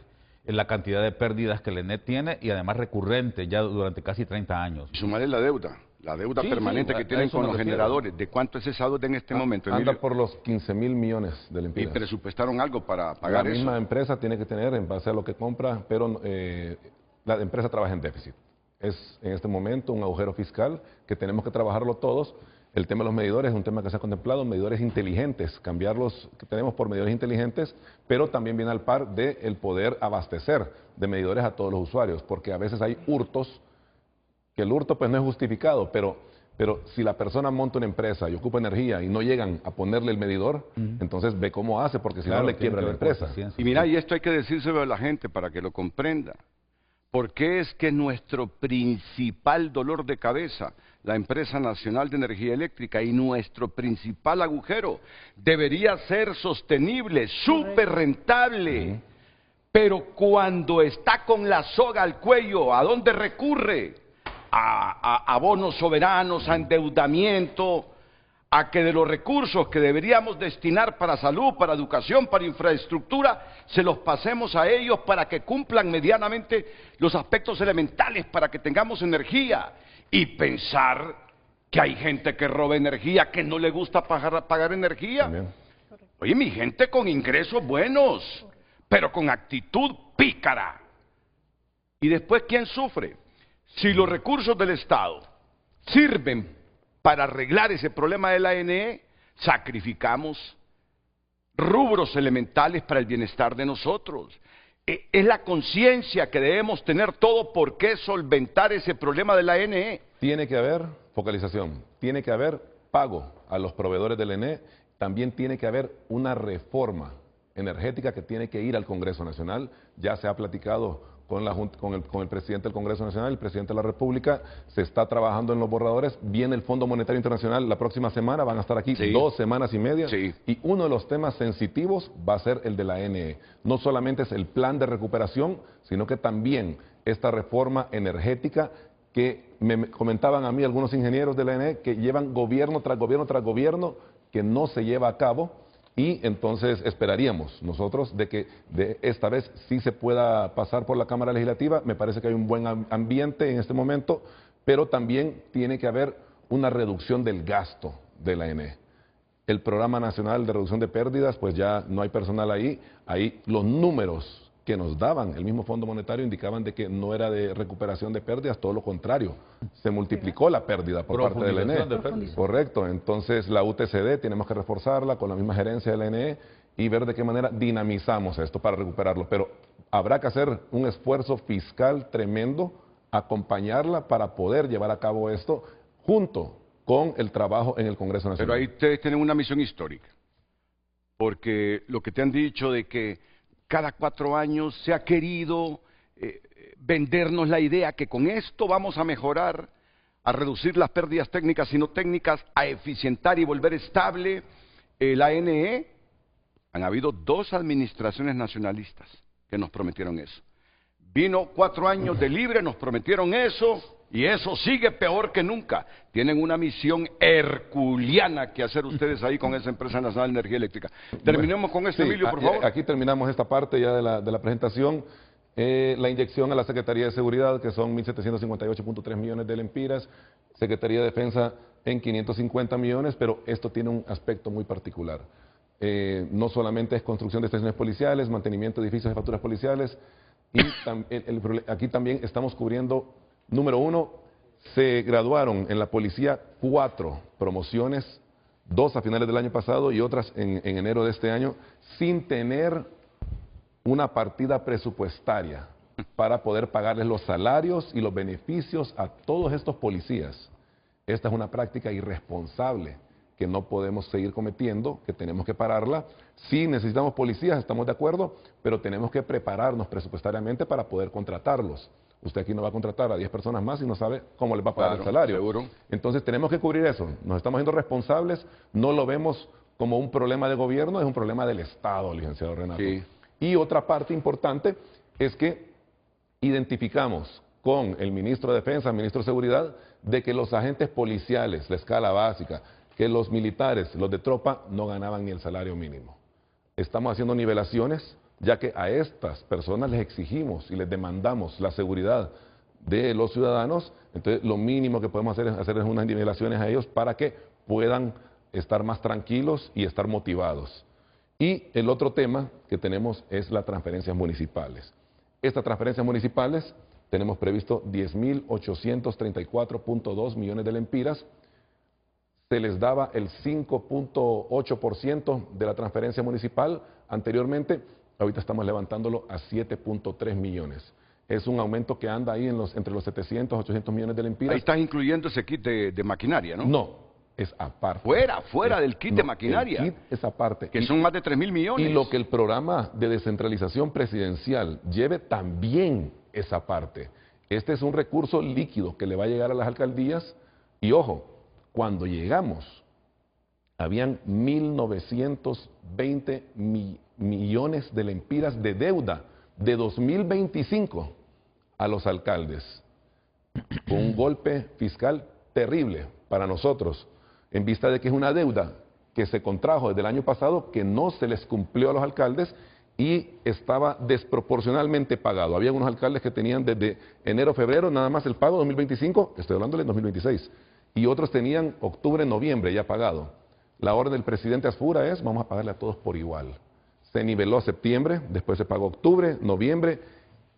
la cantidad de pérdidas que la ENE tiene, y además recurrente ya durante casi 30 años. Y sumarle la deuda Sí, permanente sí, que a tienen eso con me los refiero. generadores. ¿De cuánto es esa deuda en este momento, Anda Emilio? por los 15,000 millones de ¿Y lempiras. presupuestaron algo para La pagar misma eso? empresa tiene que tener en base a lo que compra, pero la empresa trabaja en déficit. Es en este momento un agujero fiscal que tenemos que trabajarlo todos. El tema de los medidores es un tema que se ha contemplado, medidores inteligentes, cambiarlos que tenemos por medidores inteligentes, pero también viene al par de el poder abastecer de medidores a todos los usuarios, porque a veces hay hurtos, que el hurto pues no es justificado, pero Pero si la persona monta una empresa y ocupa energía y no llegan a ponerle el medidor, entonces ve cómo hace, porque si no le quiebra la empresa. Y mira, y esto hay que decírselo a la gente para que lo comprenda. ¿Por qué es que nuestro principal dolor de cabeza, la Empresa Nacional de Energía Eléctrica, y nuestro principal agujero debería ser sostenible, súper rentable? Pero cuando está con la soga al cuello, ¿a dónde recurre? A bonos soberanos, a endeudamiento, a que de los recursos que deberíamos destinar para salud, para educación, para infraestructura, se los pasemos a ellos para que cumplan medianamente los aspectos elementales para que tengamos energía. Y pensar que hay gente que roba energía, que no le gusta pagar energía. También. Oye, mi gente con ingresos buenos, pero con actitud pícara. ¿Y después quién sufre? Si los recursos del Estado sirven para arreglar ese problema de la ANE, sacrificamos rubros elementales para el bienestar de nosotros. Es la conciencia que debemos tener todo por qué solventar ese problema de la ANE. Tiene que haber focalización, tiene que haber pago a los proveedores del ENE, también tiene que haber una reforma energética que tiene que ir al Congreso Nacional. Ya se ha platicado con el presidente del Congreso Nacional, el presidente de la República, se está trabajando en los borradores, viene el Fondo Monetario Internacional la próxima semana, van a estar aquí 2 semanas y media, y uno de los temas sensitivos va a ser el de la ANE. No solamente es el plan de recuperación, sino que también esta reforma energética que me comentaban a mí algunos ingenieros de la ANE que llevan gobierno tras gobierno tras gobierno que no se lleva a cabo. Y entonces esperaríamos nosotros de que esta vez sí se pueda pasar por la Cámara Legislativa. Me parece que hay un buen ambiente en este momento, pero también tiene que haber una reducción del gasto de la ANE. El Programa Nacional de Reducción de Pérdidas, pues ya no hay personal ahí. Ahí los números que nos daban el mismo Fondo Monetario indicaban de que no era de recuperación de pérdidas, todo lo contrario, se multiplicó la pérdida por parte de la ENE. Correcto, entonces la UTCD tenemos que reforzarla con la misma gerencia de la ENE y ver de qué manera dinamizamos esto para recuperarlo, pero habrá que hacer un esfuerzo fiscal tremendo, acompañarla para poder llevar a cabo esto junto con el trabajo en el Congreso Nacional. Pero ahí ustedes tienen una misión histórica, porque lo que te han dicho de que cada 4 años se ha querido vendernos la idea que con esto vamos a mejorar, a reducir las pérdidas técnicas y no técnicas, a eficientar y volver estable la ANE. Han habido 2 administraciones nacionalistas que nos prometieron eso. Vino 4 años de libre, nos prometieron eso, y eso sigue peor que nunca. Tienen una misión herculeana que hacer ustedes ahí con esa Empresa Nacional de Energía Eléctrica. Terminemos con esto, Emilio, por favor. Aquí terminamos esta parte ya de la presentación. La inyección a la Secretaría de Seguridad, que son 1.758.3 millones de lempiras. Secretaría de Defensa en 550 millones, pero esto tiene un aspecto muy particular. No solamente es construcción de estaciones policiales, mantenimiento de edificios de facturas policiales, y aquí también estamos cubriendo, número 1, se graduaron en la policía 4 promociones, 2 a finales del año pasado y otras en enero de este año, sin tener una partida presupuestaria para poder pagarles los salarios y los beneficios a todos estos policías. Esta es una práctica irresponsable que no podemos seguir cometiendo, que tenemos que pararla. Sí necesitamos policías, estamos de acuerdo, pero tenemos que prepararnos presupuestariamente para poder contratarlos. Usted aquí no va a contratar a 10 personas más y no sabe cómo les va a pagar el salario. Seguro. Entonces tenemos que cubrir eso. Nos estamos siendo responsables, no lo vemos como un problema de gobierno, es un problema del Estado, licenciado Renato. Sí. Y otra parte importante es que identificamos con el ministro de Defensa, el ministro de Seguridad, de que los agentes policiales, la escala básica, que los militares, los de tropa, no ganaban ni el salario mínimo. Estamos haciendo nivelaciones, ya que a estas personas les exigimos y les demandamos la seguridad de los ciudadanos. Entonces, lo mínimo que podemos hacer es unas nivelaciones a ellos para que puedan estar más tranquilos y estar motivados. Y el otro tema que tenemos es las transferencias municipales. Estas transferencias municipales tenemos previsto 10.834.2 millones de lempiras. Se les daba el 5.8% de la transferencia municipal anteriormente, ahorita estamos levantándolo a 7.3 millones. es un aumento que anda ahí entre los 700 y 800 millones de lempiras. Ahí estás incluyendo ese kit de maquinaria, ¿no? No, es aparte. Fuera del kit de maquinaria. El kit es aparte. Que son más de 3.000 millones. Y lo que el programa de descentralización presidencial lleve también es aparte. Este es un recurso líquido que le va a llegar a las alcaldías. Y ojo, cuando llegamos, habían 1.920 millones de lempiras de deuda de 2025 a los alcaldes. Un golpe fiscal terrible para nosotros, en vista de que es una deuda que se contrajo desde el año pasado, que no se les cumplió a los alcaldes y estaba desproporcionalmente pagado. Había unos alcaldes que tenían desde enero, febrero, nada más el pago 2025, estoy hablando del 2026, y otros tenían octubre, noviembre ya pagado. La orden del presidente Asfura es, vamos a pagarle a todos por igual. Se niveló septiembre, después se pagó octubre, noviembre,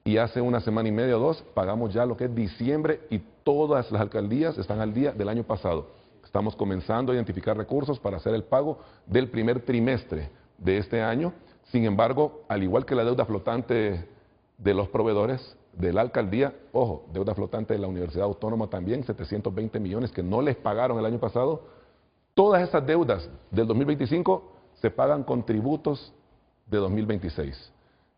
y hace una semana y media o dos pagamos ya lo que es diciembre y todas las alcaldías están al día del año pasado. Estamos comenzando a identificar recursos para hacer el pago del primer trimestre de este año. Sin embargo, al igual que la deuda flotante de los proveedores de la alcaldía, ojo, deuda flotante de la Universidad Autónoma también, 720 millones que no les pagaron el año pasado, todas esas deudas del 2025 se pagan con tributos de 2026.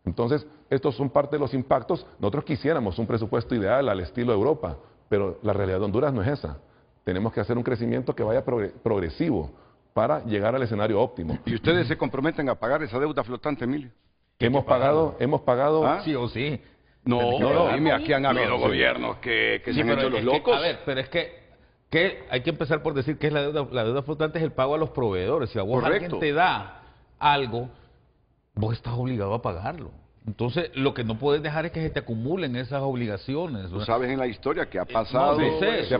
Entonces, estos son parte de los impactos. Nosotros quisiéramos un presupuesto ideal al estilo de Europa, pero la realidad de Honduras no es esa. Tenemos que hacer un crecimiento que vaya progresivo para llegar al escenario óptimo. ¿Y ustedes se comprometen a pagar esa deuda flotante, Emilio? Hemos pagado... ¿Ah? Sí o sí. No, dime, aquí han habido gobiernos que se han hecho los locos. A ver, pero es que hay que empezar por decir que es la deuda flotante es el pago a los proveedores. Si a vos alguien te da algo, vos estás obligado a pagarlo. Entonces, lo que no puedes dejar es que se te acumulen esas obligaciones. Tú sabes en la historia que ha pasado.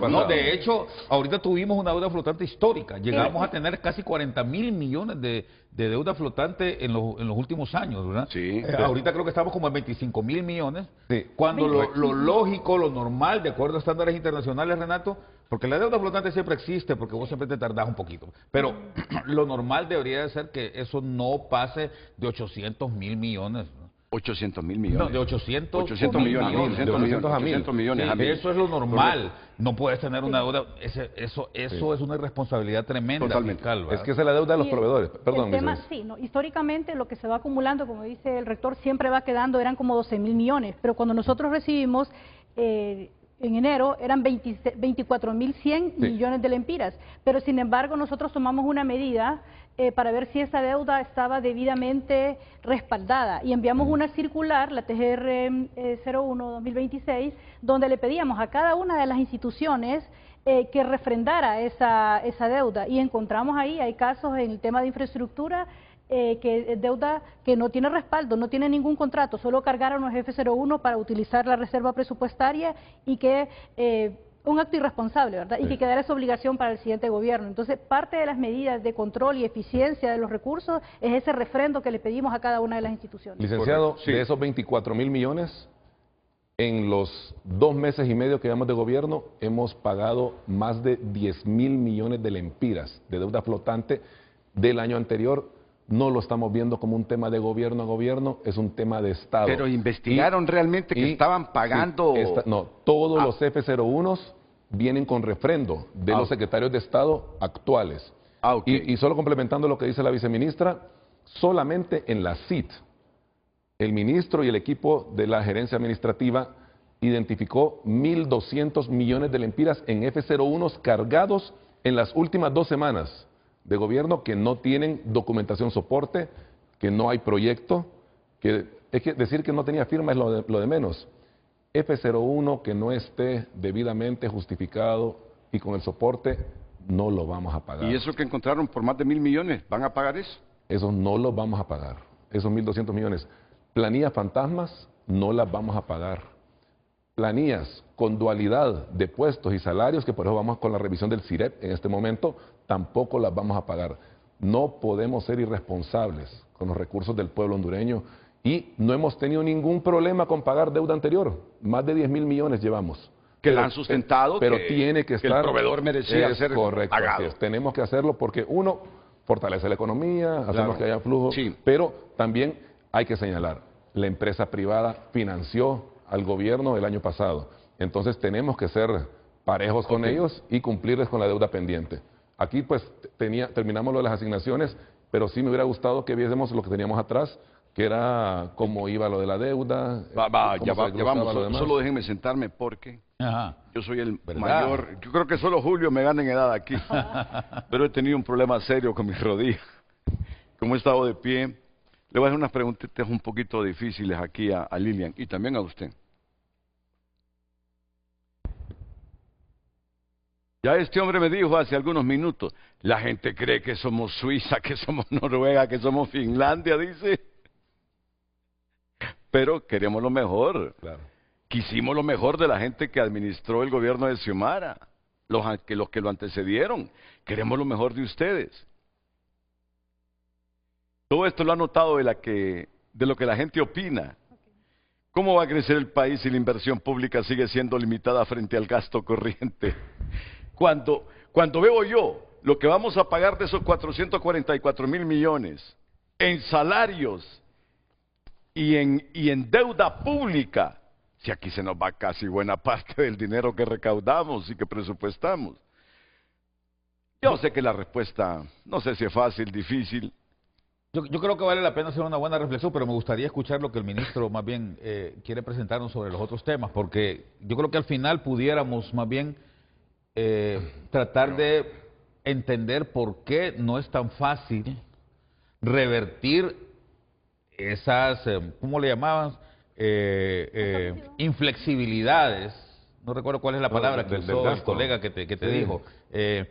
No, de hecho, ahorita tuvimos una deuda flotante histórica. Llegamos a tener casi 40.000 millones de deuda flotante en los últimos años, ¿verdad? Sí. Ahorita creo que estamos como en 25.000 millones. Sí. Cuando lo lógico, lo normal, de acuerdo a estándares internacionales, Renato, porque la deuda flotante siempre existe, porque vos siempre te tardás un poquito. Pero lo normal debería de ser que eso no pase de 800.000 millones, ¿no? 800.000 millones. No, de 800 millones. 800 millones. Eso es lo normal. No puedes tener una deuda. Eso es una irresponsabilidad tremenda. Totalmente. Fiscal, ¿verdad? Es que esa es la deuda de los proveedores. Perdón, el tema, sí, no, históricamente lo que se va acumulando, como dice el rector, siempre va quedando, eran como 12.000 millones. Pero cuando nosotros recibimos... en enero eran 24.100 millones de lempiras, pero sin embargo nosotros tomamos una medida para ver si esa deuda estaba debidamente respaldada y enviamos una circular, la TGR 01-2026, donde le pedíamos a cada una de las instituciones que refrendara esa deuda y encontramos ahí, hay casos en el tema de infraestructura, que es deuda que no tiene respaldo, no tiene ningún contrato, solo cargaron los F01 para utilizar la reserva presupuestaria y que un acto irresponsable, ¿verdad? Y que quedara esa obligación para el siguiente gobierno. Entonces, parte de las medidas de control y eficiencia de los recursos es ese refrendo que le pedimos a cada una de las instituciones. Licenciado, de esos 24.000 millones, en los 2 meses y medio que llevamos de gobierno, hemos pagado más de 10.000 millones de lempiras de deuda flotante del año anterior. No lo estamos viendo como un tema de gobierno a gobierno, es un tema de Estado. Pero investigaron realmente que estaban pagando... no, todos los F01s vienen con refrendo de los secretarios de Estado actuales. Y solo complementando lo que dice la viceministra, solamente en la CIT, el ministro y el equipo de la gerencia administrativa identificó 1.200 millones de lempiras en F01s cargados en las últimas 2 semanas de gobierno que no tienen documentación soporte, que no hay proyecto, que es que decir que no tenía firma es lo de menos. F01 que no esté debidamente justificado y con el soporte, no lo vamos a pagar. ¿Y eso que encontraron por más de 1.000 millones, van a pagar eso? Eso no lo vamos a pagar, esos 1.200 millones. Planillas fantasmas, no las vamos a pagar. Planillas con dualidad de puestos y salarios, que por eso vamos con la revisión del CIREP en este momento, tampoco las vamos a pagar. No podemos ser irresponsables con los recursos del pueblo hondureño y no hemos tenido ningún problema con pagar deuda anterior. Más de 10.000 millones llevamos. Que la han sustentado, pero tiene que estar... el proveedor merecía ser correcto, pagado. Tenemos que hacerlo porque uno, fortalece la economía, hacemos que haya flujo, sí. pero también hay que señalar, la empresa privada financió al gobierno el año pasado. Entonces tenemos que ser parejos con ellos y cumplirles con la deuda pendiente. Aquí pues terminamos lo de las asignaciones, pero sí me hubiera gustado que viésemos lo que teníamos atrás, que era cómo iba lo de la deuda. Ya vamos, solo déjenme sentarme porque yo soy el mayor. Yo creo que solo Julio me gana en edad aquí, pero he tenido un problema serio con mis rodillas. Como he estado de pie, le voy a hacer unas preguntitas un poquito difíciles aquí a Lilian y también a usted. Ya este hombre me dijo hace algunos minutos, la gente cree que somos Suiza, que somos Noruega, que somos Finlandia, dice. Pero queremos lo mejor. Claro. Quisimos lo mejor de la gente que administró el gobierno de Xiomara, los que lo antecedieron. Queremos lo mejor de ustedes. Todo esto lo ha notado de lo que la gente opina. ¿Cómo va a crecer el país si la inversión pública sigue siendo limitada frente al gasto corriente? Cuando veo yo lo que vamos a pagar de esos 444,000 millones en salarios y en deuda pública, si aquí se nos va casi buena parte del dinero que recaudamos y que presupuestamos. Yo sé que la respuesta, no sé si es fácil, difícil. Yo creo que vale la pena hacer una buena reflexión, pero me gustaría escuchar lo que el ministro más bien quiere presentarnos sobre los otros temas, porque yo creo que al final pudiéramos más bien tratar de entender por qué no es tan fácil revertir esas, ¿cómo le llamaban? Inflexibilidades. No recuerdo cuál es la palabra que usó el colega que te dijo. El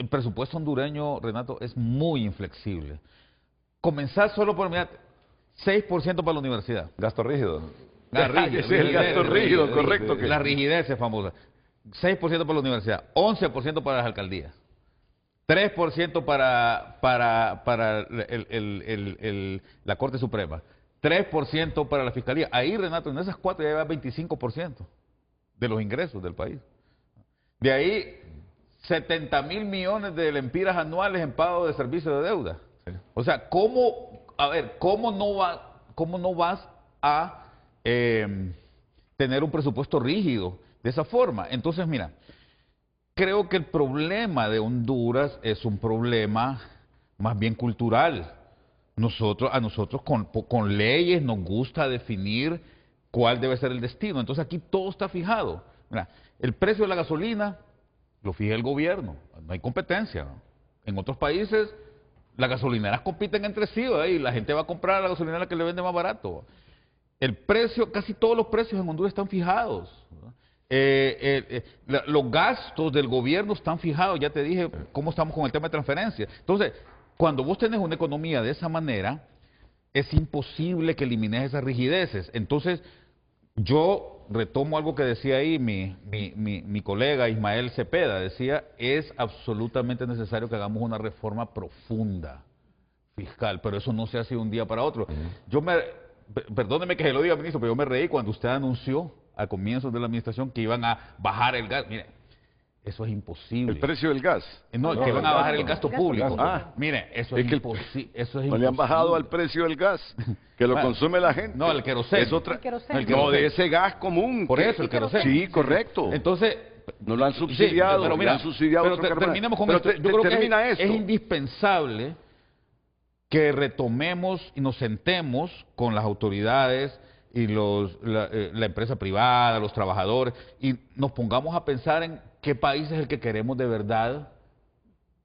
presupuesto hondureño, Renato, es muy inflexible. Comenzar solo por, mirad, 6% para la universidad. Gasto rígido. El gasto rígido, correcto. La rigidez es famosa. 6% para la universidad, 11% para las alcaldías, 3% para la Corte Suprema, 3% para la Fiscalía. Ahí, Renato, en esas cuatro ya va 25% de los ingresos del país. De ahí, 70,000 millones de lempiras anuales en pago de servicio de deuda. Sí. O sea, ¿cómo no vas a tener un presupuesto rígido de esa forma? Entonces, mira, creo que el problema de Honduras es un problema más bien cultural. A nosotros con leyes nos gusta definir cuál debe ser el destino. Entonces aquí todo está fijado. Mira, el precio de la gasolina lo fija el gobierno, no hay competencia, ¿no? En otros países las gasolineras compiten entre sí, ¿eh? Y la gente va a comprar la gasolinera que le vende más barato. El precio, casi todos los precios en Honduras están fijados, ¿no? Los gastos del gobierno están fijados, ya te dije cómo estamos con el tema de transferencia. Entonces, cuando vos tenés una economía de esa manera, es imposible que elimines esas rigideces. Entonces, yo retomo algo que decía ahí mi colega Ismael Cepeda, decía, es absolutamente necesario que hagamos una reforma profunda fiscal, pero eso no se hace de un día para otro. Perdóneme que se lo diga, ministro, pero yo me reí cuando usted anunció a comienzos de la administración que iban a bajar el gas. Mire, eso es imposible. ¿El precio del gas? No, que van a bajar el gasto público. Mire, eso es imposible. No le han bajado al precio del gas, que lo consume la gente. No, el queroseno. Es otra, no, de ese gas común. Por eso, el queroseno. Sí, correcto. Entonces, no lo han subsidiado, pero mira, han subsidiado terminemos con esto. Yo creo que es indispensable que retomemos y nos sentemos con las autoridades y la empresa privada, los trabajadores, y nos pongamos a pensar en qué país es el que queremos de verdad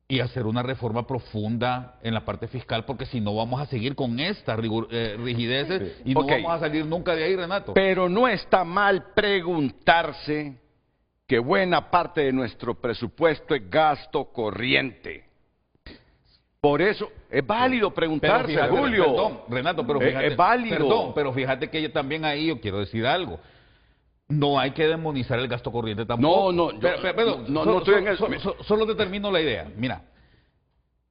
y hacer una reforma profunda en la parte fiscal, porque si no vamos a seguir con estas rigideces y no vamos a salir nunca de ahí, Renato. Pero no está mal preguntarse que buena parte de nuestro presupuesto es gasto corriente. Por eso es válido preguntarse, fíjate, Julio. Perdón, Renato, pero fíjate, es válido. Perdón, pero fíjate que yo también ahí yo quiero decir algo. No hay que demonizar el gasto corriente tampoco. No estoy en eso. Solo te termino la idea. Mira,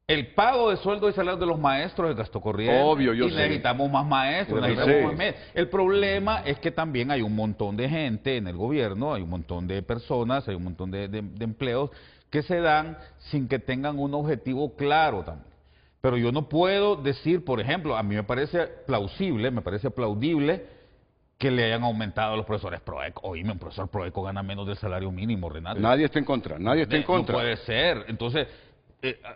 el pago de sueldo y salario de los maestros es gasto corriente. Obvio, yo y sé. necesitamos más maestros, necesitamos más medios. El problema es que también hay un montón de gente en el gobierno, hay un montón de personas, hay un montón de empleos que se dan sin que tengan un objetivo claro también. Pero yo no puedo decir, por ejemplo, a mí me parece plausible, me parece aplaudible que le hayan aumentado a los profesores PROECO. Oíme, un profesor PROECO gana menos del salario mínimo, Renato. Nadie está en contra, nadie está en contra. No puede ser. Entonces,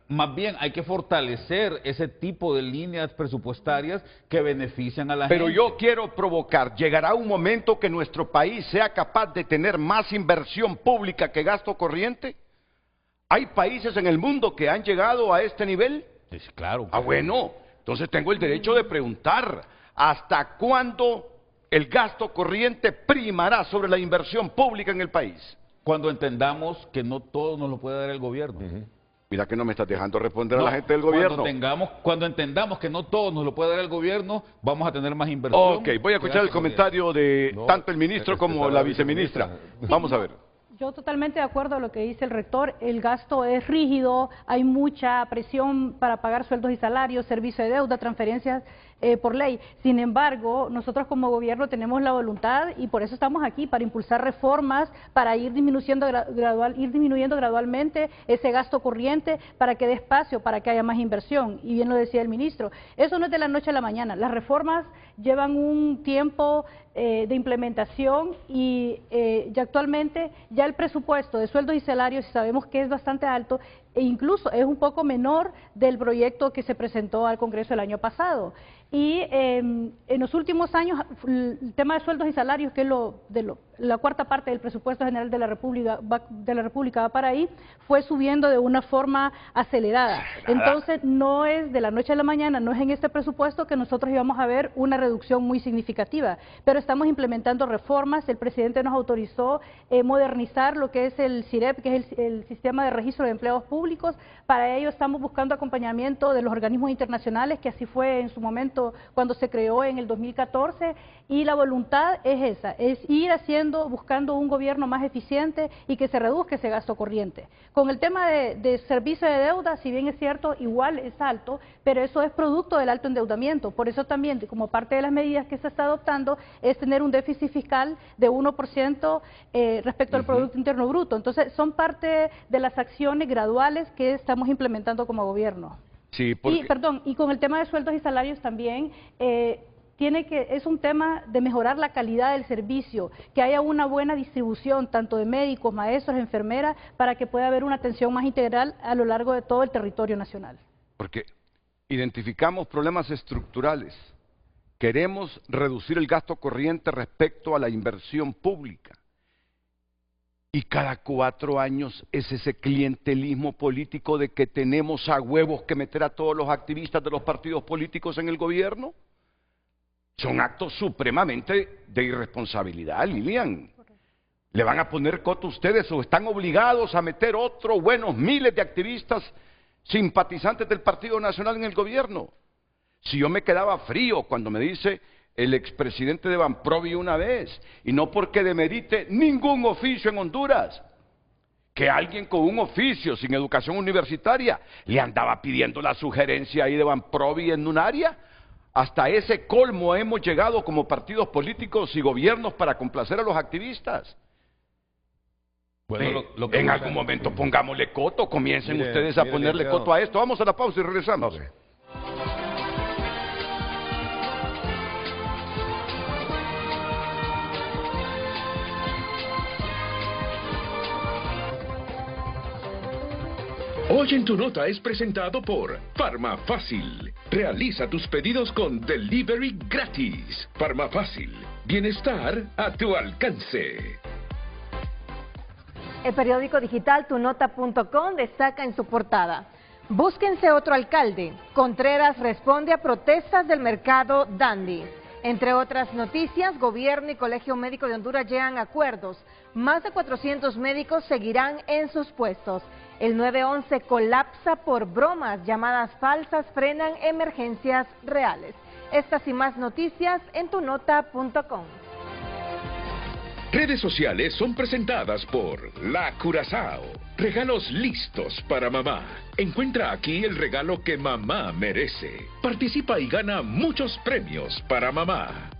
más bien hay que fortalecer ese tipo de líneas presupuestarias que benefician a la gente. Pero yo quiero provocar, llegará un momento que nuestro país sea capaz de tener más inversión pública que gasto corriente. ¿Hay países en el mundo que han llegado a este nivel? Sí, claro. Ah, bueno, entonces tengo el derecho de preguntar, ¿hasta cuándo el gasto corriente primará sobre la inversión pública en el país? Cuando entendamos que no todo nos lo puede dar el gobierno. Mira que no me estás dejando responder a la gente del gobierno. Cuando entendamos que no todo nos lo puede dar el gobierno, vamos a tener más inversión. Ok, voy a escuchar el comentario de tanto el ministro como la viceministra. Vamos a ver. Yo totalmente de acuerdo a lo que dice el rector, el gasto es rígido, hay mucha presión para pagar sueldos y salarios, servicio de deuda, transferencias por ley. Sin embargo, nosotros como gobierno tenemos la voluntad y por eso estamos aquí, para impulsar reformas, para ir disminuyendo gradualmente ese gasto corriente, para que dé espacio, para que haya más inversión. Y bien lo decía el ministro, eso no es de la noche a la mañana, las reformas llevan un tiempo de implementación y ya actualmente ya el presupuesto de sueldos y salarios sabemos que es bastante alto e incluso es un poco menor del proyecto que se presentó al Congreso el año pasado. Y en los últimos años el tema de sueldos y salarios, que es la cuarta parte del presupuesto general de la República va para ahí, fue subiendo de una forma acelerada. Entonces no es de la noche a la mañana, no es en este presupuesto que nosotros íbamos a ver una reducción muy significativa, pero estamos implementando reformas. El presidente nos autorizó modernizar lo que es el CIREP, que es el Sistema de Registro de Empleados Públicos. Para ello estamos buscando acompañamiento de los organismos internacionales, que así fue en su momento cuando se creó en el 2014, y la voluntad es esa, es ir buscando un gobierno más eficiente y que se reduzca ese gasto corriente. Con el tema de servicio de deuda, si bien es cierto, igual es alto, pero eso es producto del alto endeudamiento. Por eso también, como parte de las medidas que se está adoptando, es tener un déficit fiscal de 1% respecto al Producto Interno Bruto. Entonces, son parte de las acciones graduales que estamos implementando como gobierno. Sí, porque... Y con el tema de sueldos y salarios también, es un tema de mejorar la calidad del servicio, que haya una buena distribución tanto de médicos, maestros, enfermeras, para que pueda haber una atención más integral a lo largo de todo el territorio nacional. Porque identificamos problemas estructurales, queremos reducir el gasto corriente respecto a la inversión pública. Y cada 4 años es ese clientelismo político de que tenemos a huevos que meter a todos los activistas de los partidos políticos en el gobierno. Son actos supremamente de irresponsabilidad, Lilian. ¿Le van a poner coto ustedes o están obligados a meter otros buenos miles de activistas simpatizantes del Partido Nacional en el gobierno? Si yo me quedaba frío cuando me dice el expresidente de Banprovi una vez, y no porque demerite ningún oficio en Honduras, que alguien con un oficio sin educación universitaria le andaba pidiendo la sugerencia ahí de Banprovi en un área. Hasta ese colmo hemos llegado como partidos políticos y gobiernos para complacer a los activistas. Bueno, en algún momento pongámosle coto, comiencen ustedes a ponerle coto a esto. Vamos a la pausa y regresamos. Hoy en tu nota es presentado por Farmafácil. Realiza tus pedidos con delivery gratis. Farmafácil. Bienestar a tu alcance. El periódico digital tunota.com destaca en su portada: búsquense otro alcalde. Contreras responde a protestas del mercado Dandy. Entre otras noticias, Gobierno y Colegio Médico de Honduras llegan a acuerdos. Más de 400 médicos seguirán en sus puestos. El 911 colapsa por bromas, llamadas falsas frenan emergencias reales. Estas y más noticias en tunota.com. Redes sociales son presentadas por La Curazao. Regalos listos para mamá. Encuentra aquí el regalo que mamá merece. Participa y gana muchos premios para mamá.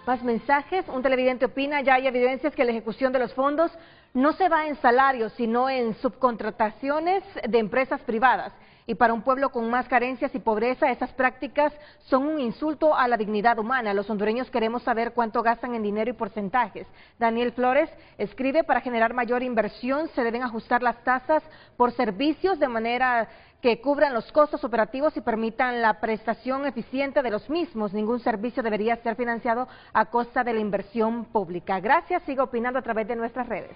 Más mensajes. Un televidente opina: ya hay evidencias que la ejecución de los fondos no se va en salarios, sino en subcontrataciones de empresas privadas. Y para un pueblo con más carencias y pobreza, esas prácticas son un insulto a la dignidad humana. Los hondureños queremos saber cuánto gastan en dinero y porcentajes. Daniel Flores escribe: para generar mayor inversión se deben ajustar las tasas por servicios de manera que cubran los costos operativos y permitan la prestación eficiente de los mismos. Ningún servicio debería ser financiado a costa de la inversión pública. Gracias, siga opinando a través de nuestras redes.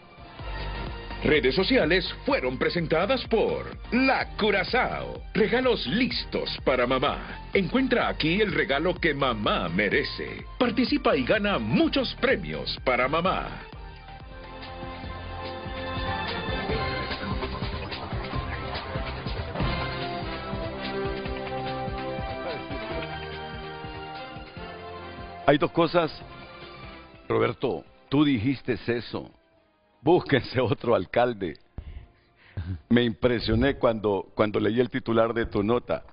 Redes sociales fueron presentadas por La Curazao. Regalos listos para mamá. Encuentra aquí el regalo que mamá merece. Participa y gana muchos premios para mamá. Hay dos cosas. Roberto, tú dijiste eso. Búsquense otro alcalde. Me impresioné cuando leí el titular de tu nota.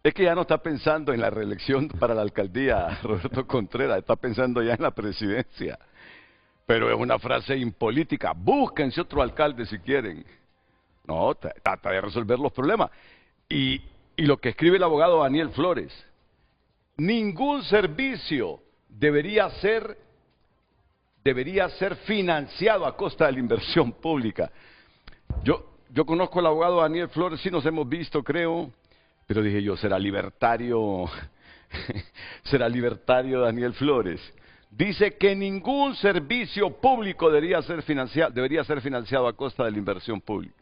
Es que ya no está pensando en la reelección para la alcaldía, Roberto Contreras, está pensando ya en la presidencia. Pero es una frase impolítica. Búsquense otro alcalde si quieren. No, trata de resolver los problemas. Y lo que escribe el abogado Daniel Flores: ningún servicio debería ser financiado a costa de la inversión pública. Yo conozco al abogado Daniel Flores, sí nos hemos visto, creo, pero dije yo, ¿será libertario? ¿Será libertario Daniel Flores? Dice que ningún servicio público debería ser financiado a costa de la inversión pública.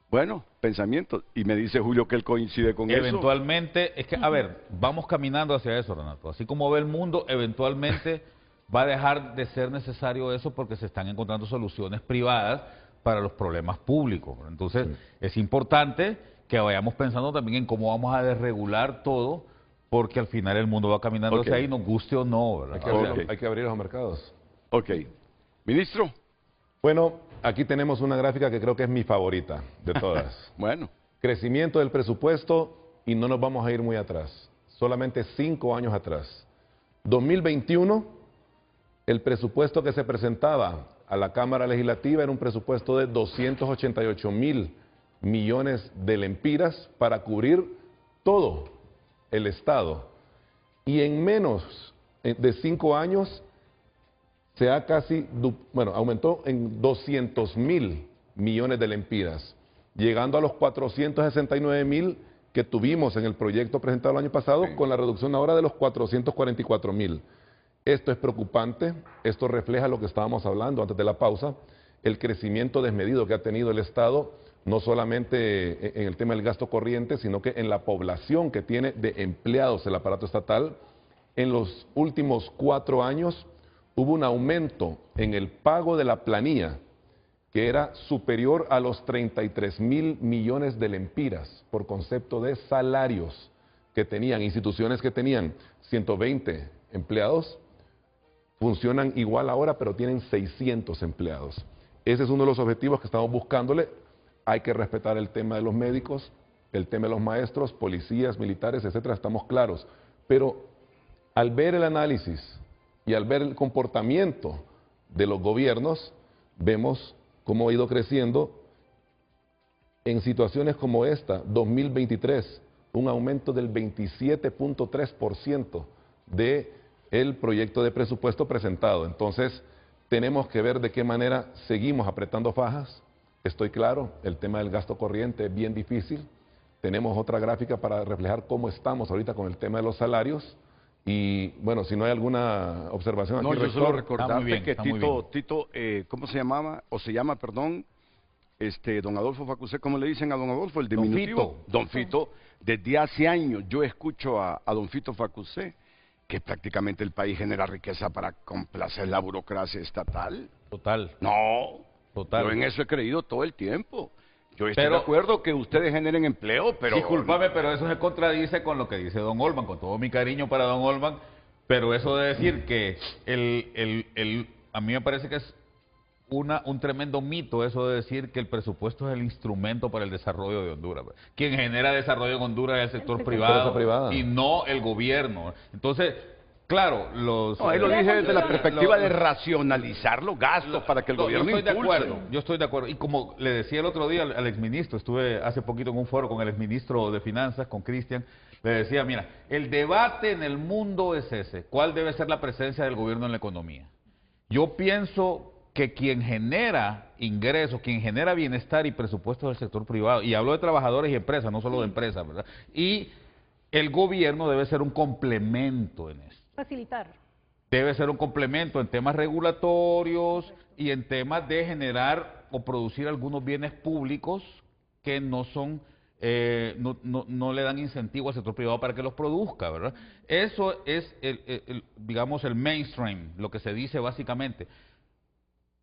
Bueno, pensamiento. Y me dice Julio que él coincide con eso. Eventualmente, es que, a ver, vamos caminando hacia eso, Renato. Así como ve el mundo, eventualmente va a dejar de ser necesario eso porque se están encontrando soluciones privadas para los problemas públicos. Entonces, es importante que vayamos pensando también en cómo vamos a desregular todo, porque al final el mundo va caminando hacia ahí, nos guste o no, ¿verdad? Hay que abrir los mercados. Ok. Ministro. Bueno, aquí tenemos una gráfica que creo que es mi favorita de todas. Bueno. Crecimiento del presupuesto, y no nos vamos a ir muy atrás, solamente 5 años atrás. 2021, el presupuesto que se presentaba a la Cámara Legislativa era un presupuesto de 288.000 millones de lempiras para cubrir todo el Estado. Y en menos de 5 años se ha aumentó en 200.000 millones de lempiras, llegando a los 469.000 que tuvimos en el proyecto presentado el año pasado, con la reducción ahora de los 444.000. Esto es preocupante, esto refleja lo que estábamos hablando antes de la pausa, el crecimiento desmedido que ha tenido el Estado, no solamente en el tema del gasto corriente, sino que en la población que tiene de empleados el aparato estatal. En los últimos 4 años hubo un aumento en el pago de la planilla que era superior a los 33.000 millones de lempiras por concepto de salarios que tenían instituciones que tenían 120 empleados, funcionan igual ahora, pero tienen 600 empleados. Ese es uno de los objetivos que estamos buscándole. Hay que respetar el tema de los médicos, el tema de los maestros, policías, militares, etcétera, estamos claros. Pero al ver el análisis y al ver el comportamiento de los gobiernos, vemos cómo ha ido creciendo en situaciones como esta, 2023, un aumento del 27.3% del proyecto de presupuesto presentado. Entonces, tenemos que ver de qué manera seguimos apretando fajas. Estoy claro, el tema del gasto corriente es bien difícil. Tenemos otra gráfica para reflejar cómo estamos ahorita con el tema de los salarios. Y bueno, si no hay alguna observación aquí. No, yo solo recordarte que Tito, ¿cómo se llamaba? O se llama, perdón, don Adolfo Facusé, ¿cómo le dicen a don Adolfo? El diminutivo. Don Fito. Desde hace años yo escucho a don Fito Facusé, que prácticamente el país genera riqueza para complacer la burocracia estatal. Total. No, total. Yo en eso he creído todo el tiempo. Yo estoy de acuerdo que ustedes generen empleo, pero... Discúlpame, pero eso se contradice con lo que dice don Olman, con todo mi cariño para don Olman, pero eso de decir que a mí me parece que es un tremendo mito eso de decir que el presupuesto es el instrumento para el desarrollo de Honduras. Quien genera desarrollo en Honduras es el sector privado y no el gobierno. Entonces, Claro, los... No, ahí lo dije desde la perspectiva de racionalizar los gastos para que el gobierno yo estoy impulse. de acuerdo, yo estoy de acuerdo. Y como le decía el otro día al exministro, estuve hace poquito en un foro con el exministro de Finanzas, con Cristian, le decía, mira, el debate en el mundo es ese, ¿cuál debe ser la presencia del gobierno en la economía? Yo pienso que quien genera ingresos, quien genera bienestar y presupuestos del sector privado, y hablo de trabajadores y empresas, no solo de empresas, ¿verdad? Y el gobierno debe ser un complemento en eso. Facilitar. Debe ser un complemento en temas regulatorios y en temas de generar o producir algunos bienes públicos que no son, no le dan incentivo al sector privado para que los produzca, ¿verdad? Eso es, digamos, el mainstream, lo que se dice básicamente.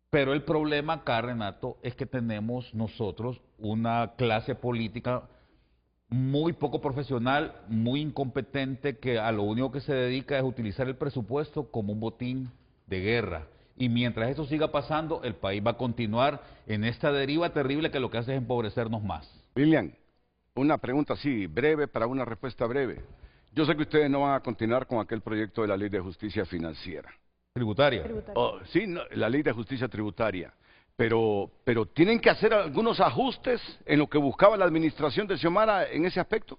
Pero el problema acá, Renato, es que tenemos nosotros una clase política muy poco profesional, muy incompetente, que a lo único que se dedica es utilizar el presupuesto como un botín de guerra. Y mientras eso siga pasando, el país va a continuar en esta deriva terrible que lo que hace es empobrecernos más. Lilian, una pregunta así, breve, para una respuesta breve. Yo sé que ustedes no van a continuar con aquel proyecto de la Ley de Justicia Financiera. Tributaria. Oh, sí, no, la Ley de Justicia Tributaria. Pero tienen que hacer algunos ajustes en lo que buscaba la administración de Xiomara en ese aspecto.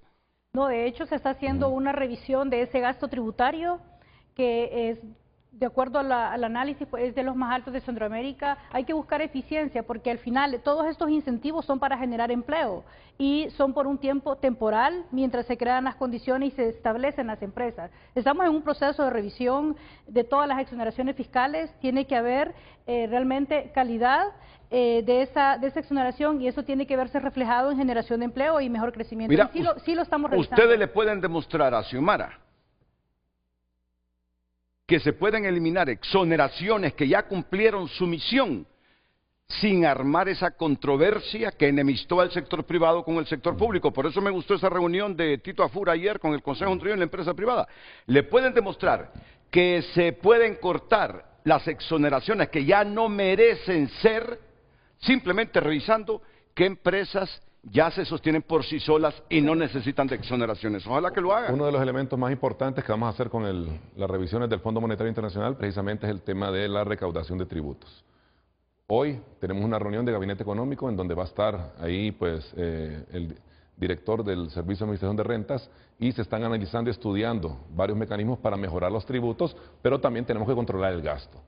No, de hecho se está haciendo una revisión de ese gasto tributario que es, de acuerdo al análisis, pues, es de los más altos de Centroamérica. Hay que buscar eficiencia porque al final todos estos incentivos son para generar empleo y son por un tiempo temporal mientras se crean las condiciones y se establecen las empresas. Estamos en un proceso de revisión de todas las exoneraciones fiscales. Tiene que haber realmente calidad de esa exoneración y eso tiene que verse reflejado en generación de empleo y mejor crecimiento. Mira, y sí lo estamos revisando. Ustedes le pueden demostrar a Xiomara que se pueden eliminar exoneraciones que ya cumplieron su misión sin armar esa controversia que enemistó al sector privado con el sector público. Por eso me gustó esa reunión de Tito Afura ayer con el Consejo Anterior en la empresa privada. Le pueden demostrar que se pueden cortar las exoneraciones que ya no merecen ser, simplemente revisando qué empresas ya se sostienen por sí solas y no necesitan de exoneraciones. Ojalá que lo hagan. Uno de los elementos más importantes que vamos a hacer con las revisiones del Fondo Monetario Internacional precisamente es el tema de la recaudación de tributos. Hoy tenemos una reunión de gabinete económico en donde va a estar ahí pues el director del Servicio de Administración de Rentas y se están analizando y estudiando varios mecanismos para mejorar los tributos, pero también tenemos que controlar el gasto.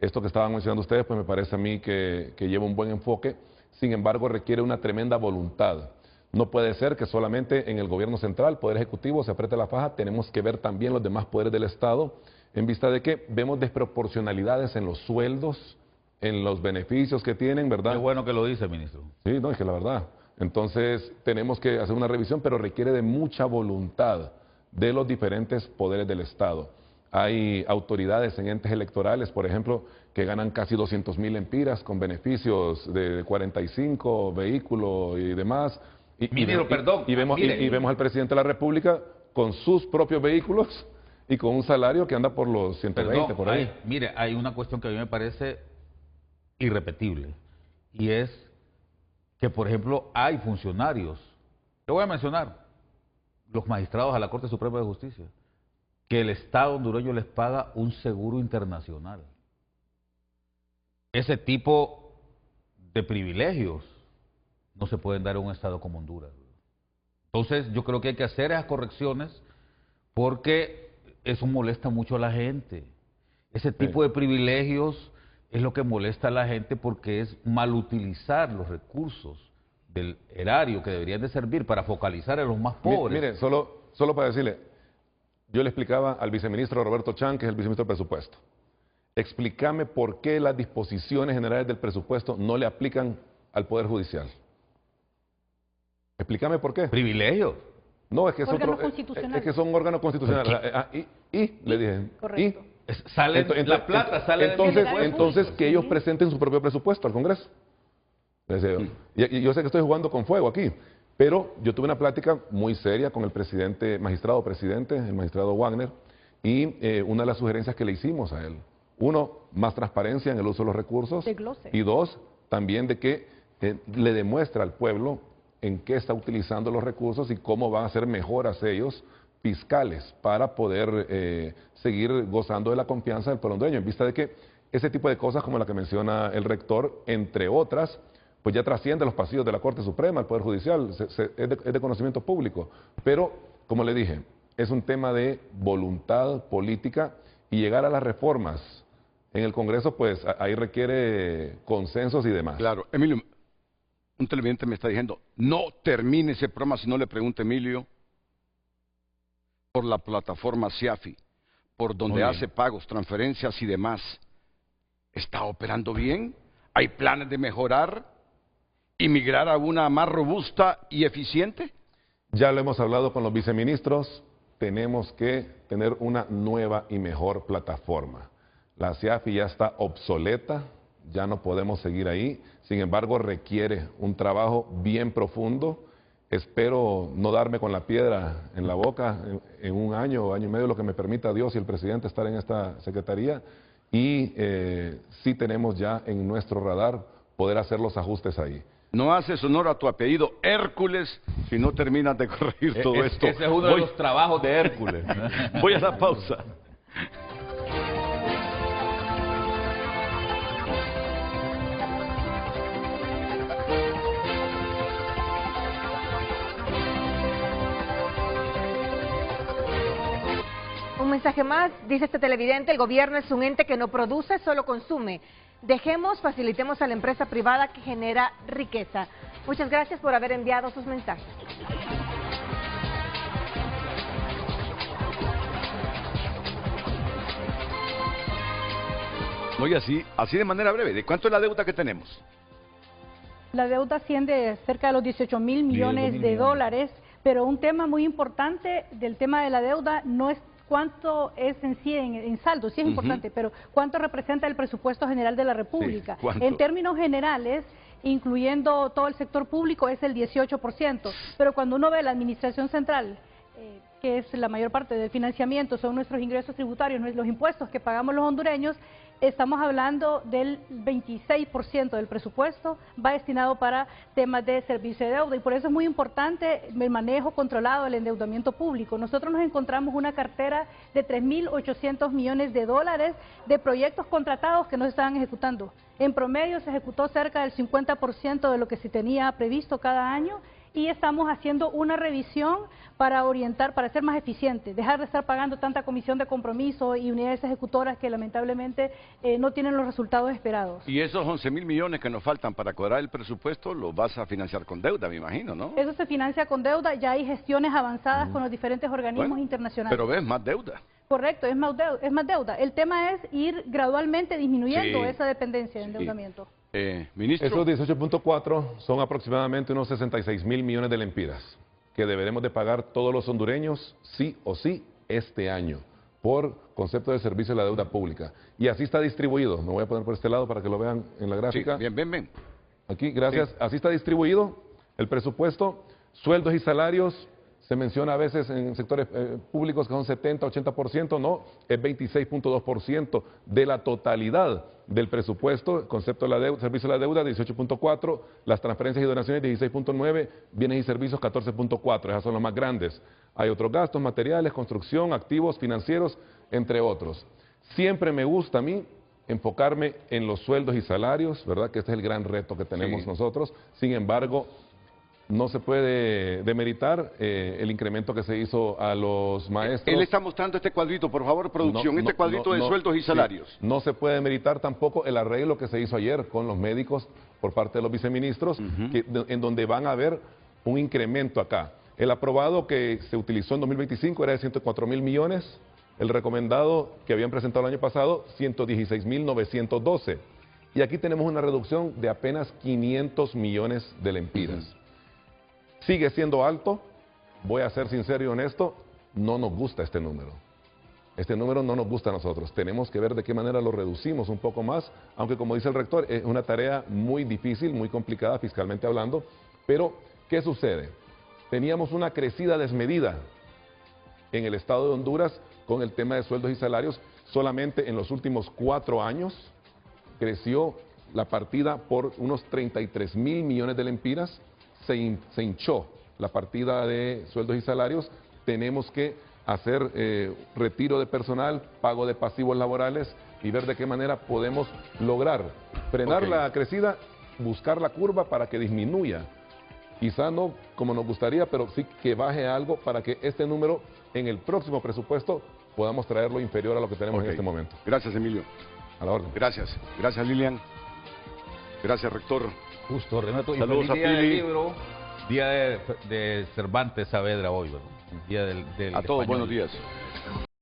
Esto que estaban mencionando ustedes pues me parece a mí que lleva un buen enfoque. Sin embargo, requiere una tremenda voluntad. No puede ser que solamente en el gobierno central, Poder Ejecutivo, se apriete la faja. Tenemos que ver también los demás poderes del Estado, en vista de que vemos desproporcionalidades en los sueldos, en los beneficios que tienen, ¿verdad? Qué bueno que lo dice, ministro. Sí, no, es que la verdad. Entonces, tenemos que hacer una revisión, pero requiere de mucha voluntad de los diferentes poderes del Estado. Hay autoridades en entes electorales, por ejemplo, que ganan casi 200,000 empiras con beneficios de 45 vehículos y demás. Y vemos al presidente de la República con sus propios vehículos y con un salario que anda por los 120, por ahí. Mire, hay una cuestión que a mí me parece irrepetible y es que, por ejemplo, hay funcionarios, lo voy a mencionar, los magistrados a la Corte Suprema de Justicia, que el Estado hondureño les paga un seguro internacional. Ese tipo de privilegios no se pueden dar en un Estado como Honduras. Entonces, yo creo que hay que hacer esas correcciones porque eso molesta mucho a la gente. Ese tipo de privilegios es lo que molesta a la gente porque es mal utilizar los recursos del erario que deberían de servir para focalizar a los más pobres. Mire, solo para decirle, yo le explicaba al viceministro Roberto Chan, que es el viceministro del presupuesto, explícame por qué las disposiciones generales del presupuesto no le aplican al Poder Judicial. Explícame por qué. ¿Privilegios? No, es que, es que son órganos constitucionales. Le dije, correcto. Sale la plata, sale entonces que ellos presenten su propio presupuesto al Congreso. Y yo sé que estoy jugando con fuego aquí, pero yo tuve una plática muy seria con el presidente, el magistrado Wagner, y una de las sugerencias que le hicimos a él, uno, más transparencia en el uso de los recursos, y dos, también de que le demuestra al pueblo en qué está utilizando los recursos y cómo van a hacer mejoras ellos fiscales para poder seguir gozando de la confianza del pueblo hondureño, en vista de que ese tipo de cosas como la que menciona el rector, entre otras, pues ya trasciende los pasillos de la Corte Suprema, el Poder Judicial, es de conocimiento público. Pero, como le dije, es un tema de voluntad política y llegar a las reformas en el Congreso, pues ahí requiere consensos y demás. Claro, Emilio, un televidente me está diciendo, no termine ese programa si no le pregunta Emilio por la plataforma CIAFI, por donde hace pagos, transferencias y demás. ¿Está operando bien? ¿Hay planes de mejorar y migrar a una más robusta y eficiente? Ya lo hemos hablado con los viceministros, tenemos que tener una nueva y mejor plataforma. La CIAFI ya está obsoleta, ya no podemos seguir ahí, sin embargo requiere un trabajo bien profundo. Espero no darme con la piedra en la boca en un año o año y medio, lo que me permita Dios y el presidente estar en esta secretaría, y sí tenemos ya en nuestro radar poder hacer los ajustes ahí. No haces honor a tu apellido Hércules si no terminas de corregir todo esto. Ese es uno de los trabajos de Hércules. Voy a la pausa. Un mensaje más, dice este televidente, el gobierno es un ente que no produce, solo consume. Dejemos, facilitemos a la empresa privada que genera riqueza. Muchas gracias por haber enviado sus mensajes. Oye, así de manera breve, ¿de cuánto es la deuda que tenemos? La deuda asciende a cerca de los 18.000 millones de dólares, pero un tema muy importante del tema de la deuda no es cuánto es en sí en saldo, sí es importante, pero cuánto representa el presupuesto general de la República. Sí, en términos generales, incluyendo todo el sector público, es el 18%, pero cuando uno ve la administración central, que es la mayor parte del financiamiento, son nuestros ingresos tributarios, los impuestos que pagamos los hondureños, estamos hablando del 26% del presupuesto va destinado para temas de servicio de deuda, y por eso es muy importante el manejo controlado del endeudamiento público. Nosotros nos encontramos una cartera de 3.800 millones de dólares de proyectos contratados que no se estaban ejecutando. En promedio se ejecutó cerca del 50% de lo que se tenía previsto cada año, y estamos haciendo una revisión para orientar, para ser más eficiente, dejar de estar pagando tanta comisión de compromiso y unidades ejecutoras que lamentablemente no tienen los resultados esperados. Y esos 11.000 millones que nos faltan para cobrar el presupuesto, los vas a financiar con deuda, me imagino, ¿no? Eso se financia con deuda, ya hay gestiones avanzadas con los diferentes organismos internacionales. Pero ves, más deuda. Correcto, es más deuda. El tema es ir gradualmente disminuyendo esa dependencia de endeudamiento. Ministro. Esos 18.4 son aproximadamente unos 66.000 millones de lempiras que deberemos de pagar todos los hondureños sí o sí este año por concepto de servicio de la deuda pública. Y así está distribuido. Me voy a poner por este lado para que lo vean en la gráfica. Sí, bien. Aquí, gracias. Sí. Así está distribuido el presupuesto. Sueldos y salarios, se menciona a veces en sectores públicos que son 70-80%, no, es 26.2% de la totalidad del presupuesto, concepto de la deuda, servicio de la deuda 18.4, las transferencias y donaciones 16.9, bienes y servicios 14.4, esas son las más grandes. Hay otros gastos, materiales, construcción, activos, financieros, entre otros. Siempre me gusta a mí enfocarme en los sueldos y salarios, ¿verdad? Que este es el gran reto que tenemos nosotros. Sin embargo, no se puede demeritar el incremento que se hizo a los maestros. Él está mostrando este cuadrito, por favor, producción, este cuadrito de sueldos y salarios. Sí. No se puede demeritar tampoco el arreglo que se hizo ayer con los médicos por parte de los viceministros, en donde van a haber un incremento acá. El aprobado que se utilizó en 2025 era de 104.000 millones, el recomendado que habían presentado el año pasado, 116.912. Y aquí tenemos una reducción de apenas 500 millones de lempiras. Sigue siendo alto, voy a ser sincero y honesto, no nos gusta este número. Este número no nos gusta a nosotros. Tenemos que ver de qué manera lo reducimos un poco más, aunque como dice el rector, es una tarea muy difícil, muy complicada fiscalmente hablando. Pero, ¿qué sucede? Teníamos una crecida desmedida en el estado de Honduras con el tema de sueldos y salarios. Solamente en los últimos 4 años creció la partida por unos 33.000 millones de lempiras. Se hinchó la partida de sueldos y salarios. Tenemos que hacer retiro de personal, pago de pasivos laborales y ver de qué manera podemos lograr frenar la crecida, buscar la curva para que disminuya. Quizá no como nos gustaría, pero sí que baje algo para que este número en el próximo presupuesto podamos traerlo inferior a lo que tenemos en este momento. Gracias, Emilio. A la orden. Gracias. Gracias, Lilian. Gracias, rector. Justo, Renato. Saludos y a feliz día del Pili. libro, día de Cervantes Saavedra hoy, ¿verdad? Día del A todos, español. buenos días.